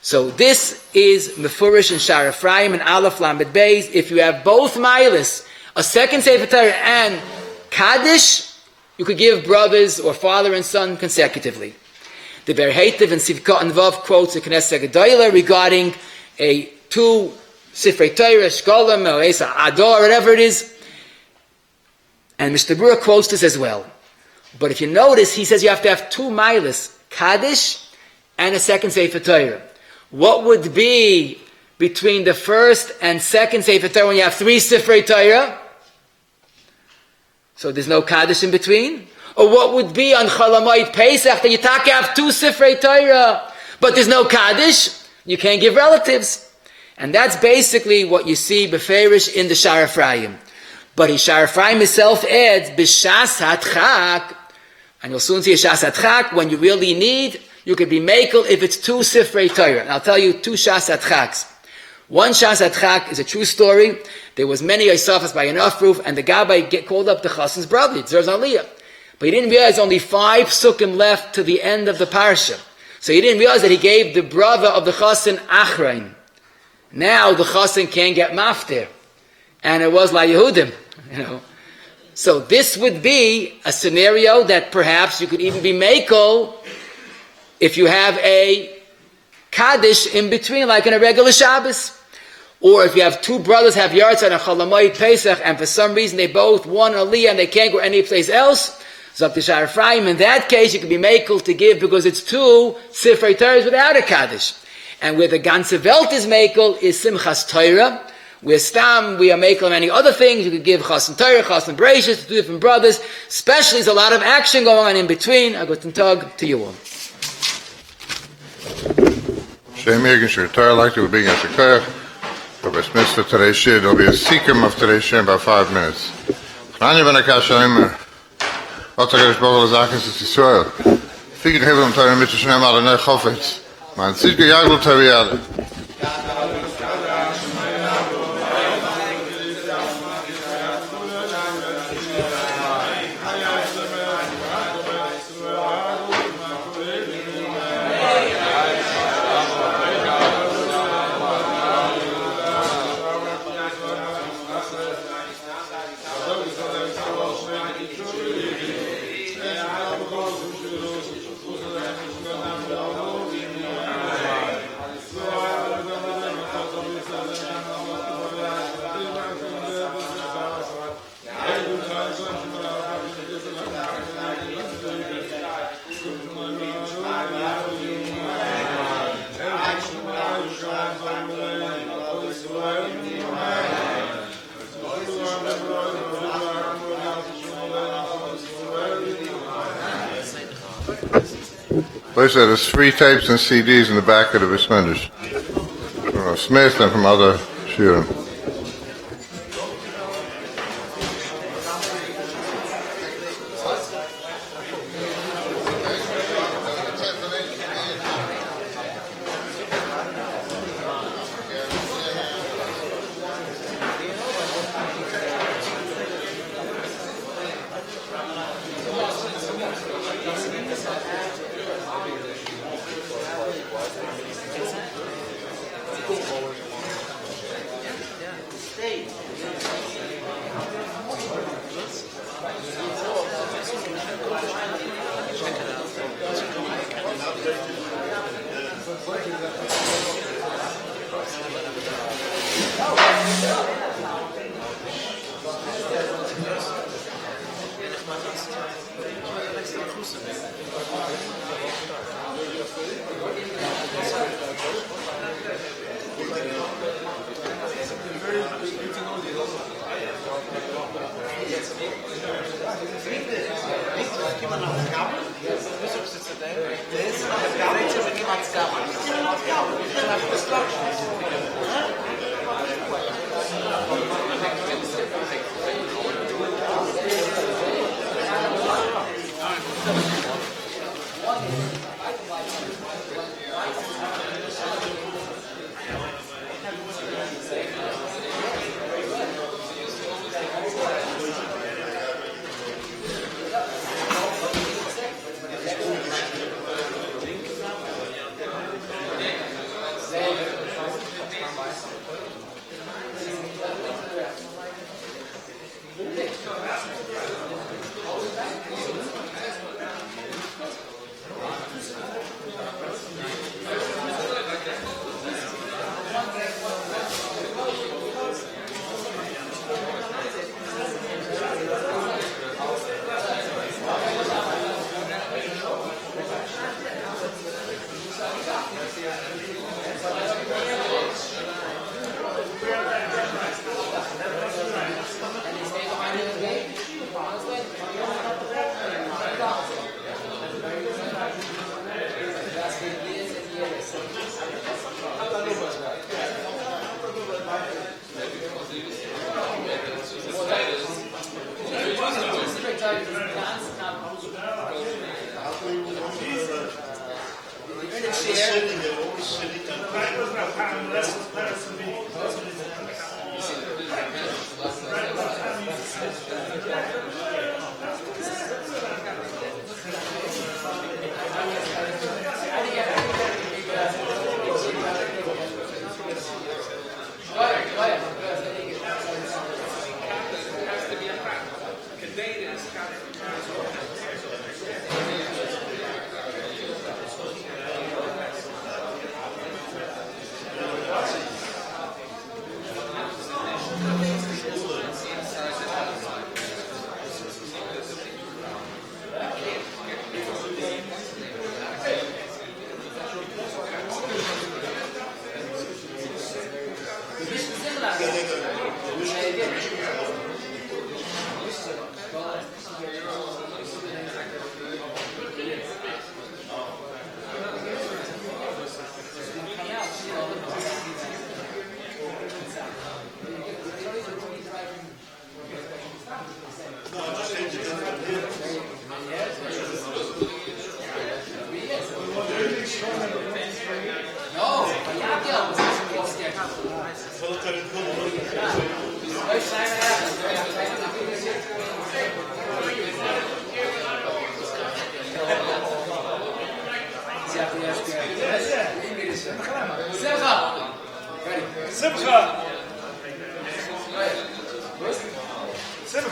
So this is Mefurish and Shar Ephraim and Aleph Lamed Beis. If you have both Mailis, a second Sefer Torah and Kaddish, you could give brothers or father and son consecutively. The Ber Heitev and Sivkot and Vav quotes the Knesset Gedolah regarding a two Sifrei Torah, Shkolim, or Esa Ador, whatever it is. And Mr. Brewer quotes this as well. But if you notice, he says you have to have two Mailis, Kaddish and a second Sefer Torah. What would be between the first and second Sefer Torah when you have three Sifrei Torah? So there's no Kaddish in between? Or what would be on Chalamayit Pesach that you have two Sifrei Torah, but there's no Kaddish? You can't give relatives. And that's basically what you see Beferish in the Shar Ephraim. But Shar Ephraim himself adds, B'shas HaTchak, and you'll soon see a Shas HaTchak, when you really need, you could be Mekel if it's two Sifrei Torah. And I'll tell you two Shas HaTchaks. One Shas HaTchak is a true story. There was many Yisafas by an Afruf, and the Gabbai called up the Chassan's brother, Tzerz Aliyah. But he didn't realize only 5 Sukkim left to the end of the Parsha. So he didn't realize that he gave the brother of the Chassan Achrein. Now the Chassan can't get Maftir. And it was like Yehudim, So this would be a scenario that perhaps you could even be Mekel if you have a Kaddish in between, like in a regular Shabbos. Or if you have two brothers have Yartzeit and Chalamayit Pesach, and for some reason they both won Aliyah and they can't go anyplace else, so up to Shar Ephraim, in that case you could be Mekel to give because it's two Sifrei Torahs without a Kaddish. And where the ganze Welt is Mekel is Simchas Torah. Where Stam, we are Mekel many other things. You could give Chassan Torah, Chassan Bereishis to two different brothers. Especially, there's a lot of action going on in between. A guten Tag to you all. Shem Yirgin Shir Torah, like to be in Shekayach. Rabbi Smith for today's shir. There'll be a seekum of today's shir in about 5 minutes. Chani ben Akasha Otagarish Bavel Zakis is Yisrael. Figin Hevel Torah Mitzvah Shneim Ala Nech Chofetz. Man Tzidke Yaglu Torah. There's 3 tapes and CDs in the back of the Bismillah. From Smith and from other shiurim.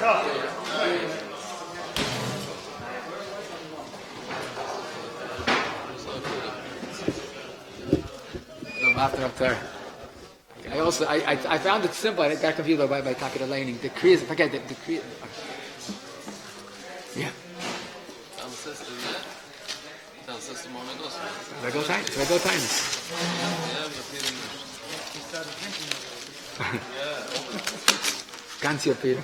I found it simple. I got confused by talking to laning. The Kriyas, forget the Kriyas. Yeah. Regular time. Ganz your Peter.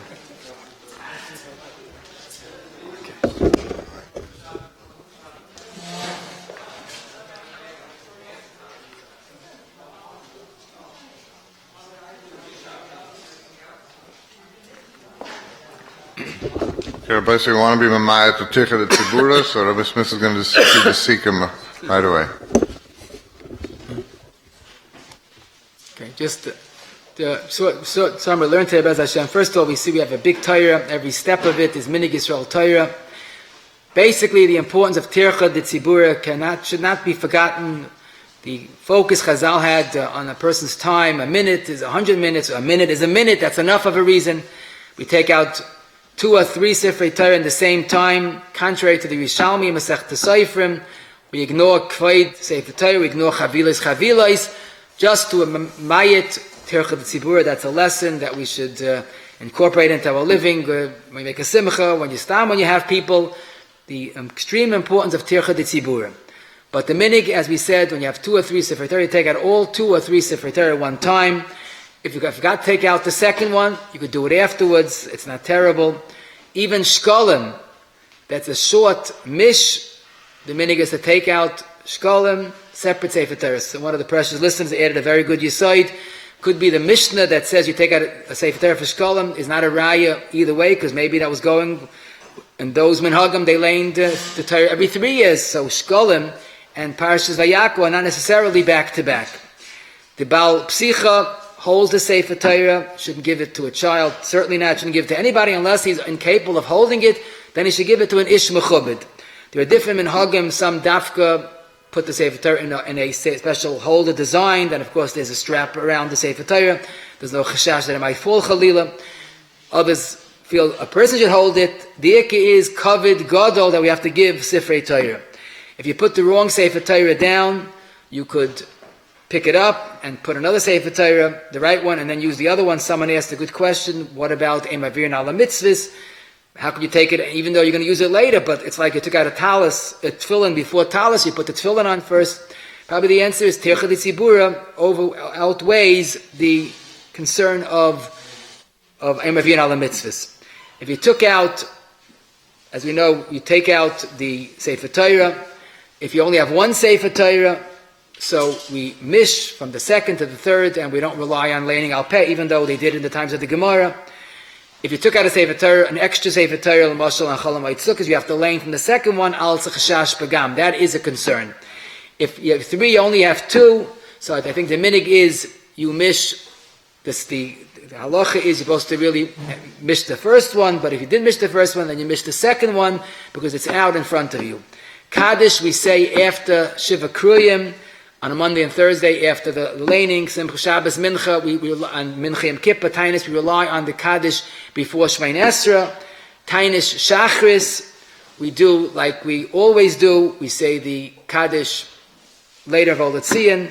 Rabbi, so you want to be Mamaya to Ticha the Tzibura, so Rabbi Smith is going to do the Sikkim right away. Okay, just some we learned today, Bez Hashem. First of all, we see we have a big Torah. Every step of it is Minig Yisrael Torah. Basically, the importance of Tircha the Tzibura should not be forgotten. The focus Chazal had on a person's time, a minute is 100 minutes, a minute is a minute, that's enough of a reason. We take out 2 or 3 Sifrei Torah in the same time, contrary to the Rishalmi, Masech T'Seifrim. We ignore Kvaid Sefer Torah, we ignore Chavilas, just to Mayit Tircha Tzibura. That's a lesson that we should incorporate into our living. When you make a simcha, when you have people, the extreme importance of Tircha Tzibura. But the minig, as we said, when you have 2 or 3 Sifrei Torah, you take out all 2 or 3 Sifrei Torah at one time. If you forgot to take out the second one, you could do it afterwards. It's not terrible. Even shkolim, that's a short mish. The minig is to take out shkolim, separate Sefer Torah. So one of the precious listeners added a very good yisoid. Could be the Mishnah that says you take out a Sefer Torah for shkolim is not a raya either way, because maybe that was going. And those minhagim, they laned the Torah every 3 years. So shkolim and Parashas Vayakov are not necessarily back to back. The Baal Psicha holds the Sefer Torah, shouldn't give it to a child, certainly not, shouldn't give it to anybody unless he's incapable of holding it, then he should give it to an Ish Mechubed. There are different minhagim, some dafka put the Sefer Torah in a special holder design, then of course there's a strap around the Sefer Torah, there's no chashash that it might fall chalila. Others feel a person should hold it. The ikka is covered gadol that we have to give Sifrei Torah. If you put the wrong Sefer Torah down, you could pick it up and put another Sefer Torah, the right one, and then use the other one. Someone asked a good question, what about Emavir Nala Mitzvahs? How can you take it, even though you're going to use it later, but it's like you took out a talis, a tefillin before talis, you put the tefillin on first. Probably the answer is Tircha Tzibura outweighs the concern of Emavir Nala Mitzvahs. If you took out, as we know, you take out the Sefer Torah. If you only have one Sefer Torah, so we mish from the second to the third, and we don't rely on laning al peh, even though they did in the times of the Gemara. If you took out a Sefer Torah, an extra Sefer Torah, l'mashal and chalam ha'itzukas, you have to lane from the second one, al tzachashash pagam. That is a concern. If you have 3, you only have 2, so I think the minig is, you mish, the halacha is you're supposed to really mish the first one, but if you didn't mish the first one, then you mish the second one, because it's out in front of you. Kaddish, we say after Shiva Kruyim, on a Monday and Thursday after the laning, Simcha Shabbos Mincha, we on Mincha and Kippur, Tainis, we rely on the Kaddish before Shmein Esra. Tainis Shachris, we do like we always do, we say the Kaddish later of Oletzion.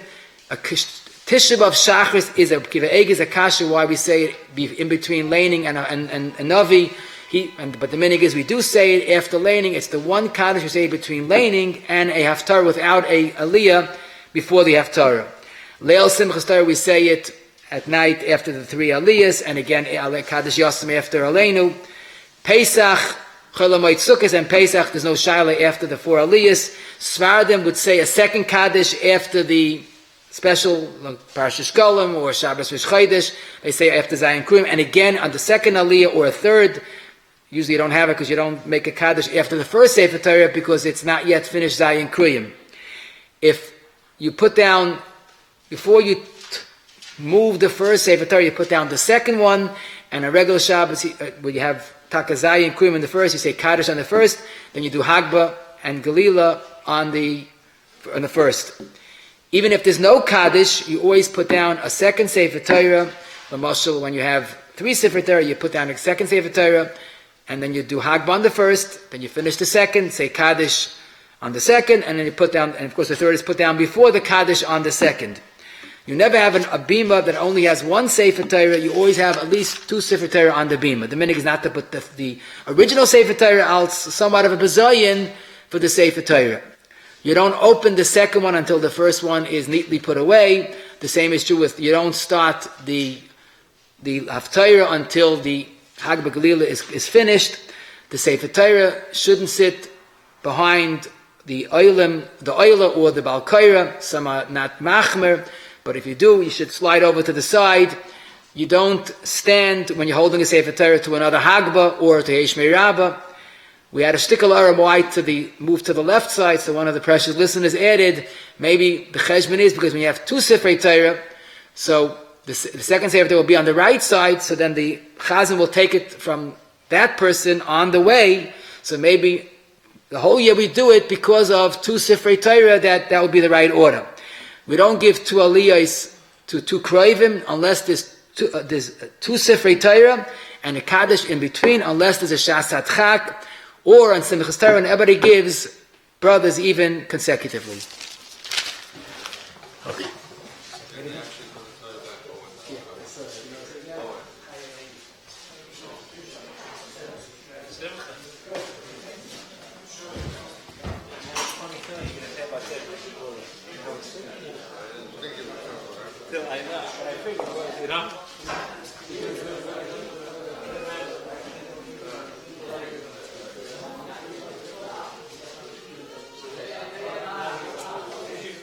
A Tisha B'Av Shachris is a Kiva is a kasha, why we say it in between laning and Navi. But the minig is we do say it after laning. It's the one Kaddish we say between laning and a Haftarah without a Aliyah before the Haftarah. Leil Simchas Torah, we say it at night after the 3 Aliyahs, and again Kaddish Yosem after Aleinu. Pesach, Chol HaMoed Sukkos and Pesach, there's no Shaila after the 4 Aliyahs. Svardim would say a second Kaddish after the special like Parashas Shkolim or Shabbos Rosh Chodesh. They say after Zayin Kriyim, and again on the second Aliyah or a third. Usually you don't have it because you don't make a Kaddish after the first Sefer Torah because it's not yet finished Zayin Kriyim. If you put down, before you move the first Sefer Torah, you put down the second one, and a regular Shabbos, where you have Takazai and Kriyim in the first, you say Kaddish on the first, then you do Hagba and Galila on the first. Even if there's no Kaddish, you always put down a second Sefer Torah, the Mashal, when you have 3 Sifrei Torah, you put down a second Sefer Torah, and then you do Hagbah on the first, then you finish the second, say Kaddish on the second, and then you put down, and of course the third is put down before the Kaddish on the second. You never have a bima that only has one Sefer Torah. You always have at least 2 Sefer Torah on the bima. The minhag is not to put the original Sefer Torah out, somewhat of a bazayin for the Sefer Torah. You don't open the second one until the first one is neatly put away. The same is true with, you don't start the Haftarah until the Hag B'Galila is finished. The Sefer Torah shouldn't sit behind the Oila or the Balkaira. Some are not machmer. But if you do, you should slide over to the side. You don't stand when you're holding a Sefer Torah to another Hagbah or to Yeshmei Rabbah. We had a shtickle aram white move to the left side, so one of the precious listeners added, maybe the cheshbon is because when you have 2 Sifrei Torah, so the second Sefer Torah will be on the right side, so then the chazan will take it from that person on the way, so maybe the whole year we do it because of 2 Sifrei Torah, that will be the right order. We don't give 2 aliyahs to 2 kroivim unless there's 2 Sifrei Torah and a Kaddish in between, unless there's a Shas Hatchak, or on Simchas Torah, and everybody gives brothers even consecutively. Okay. I know. I think,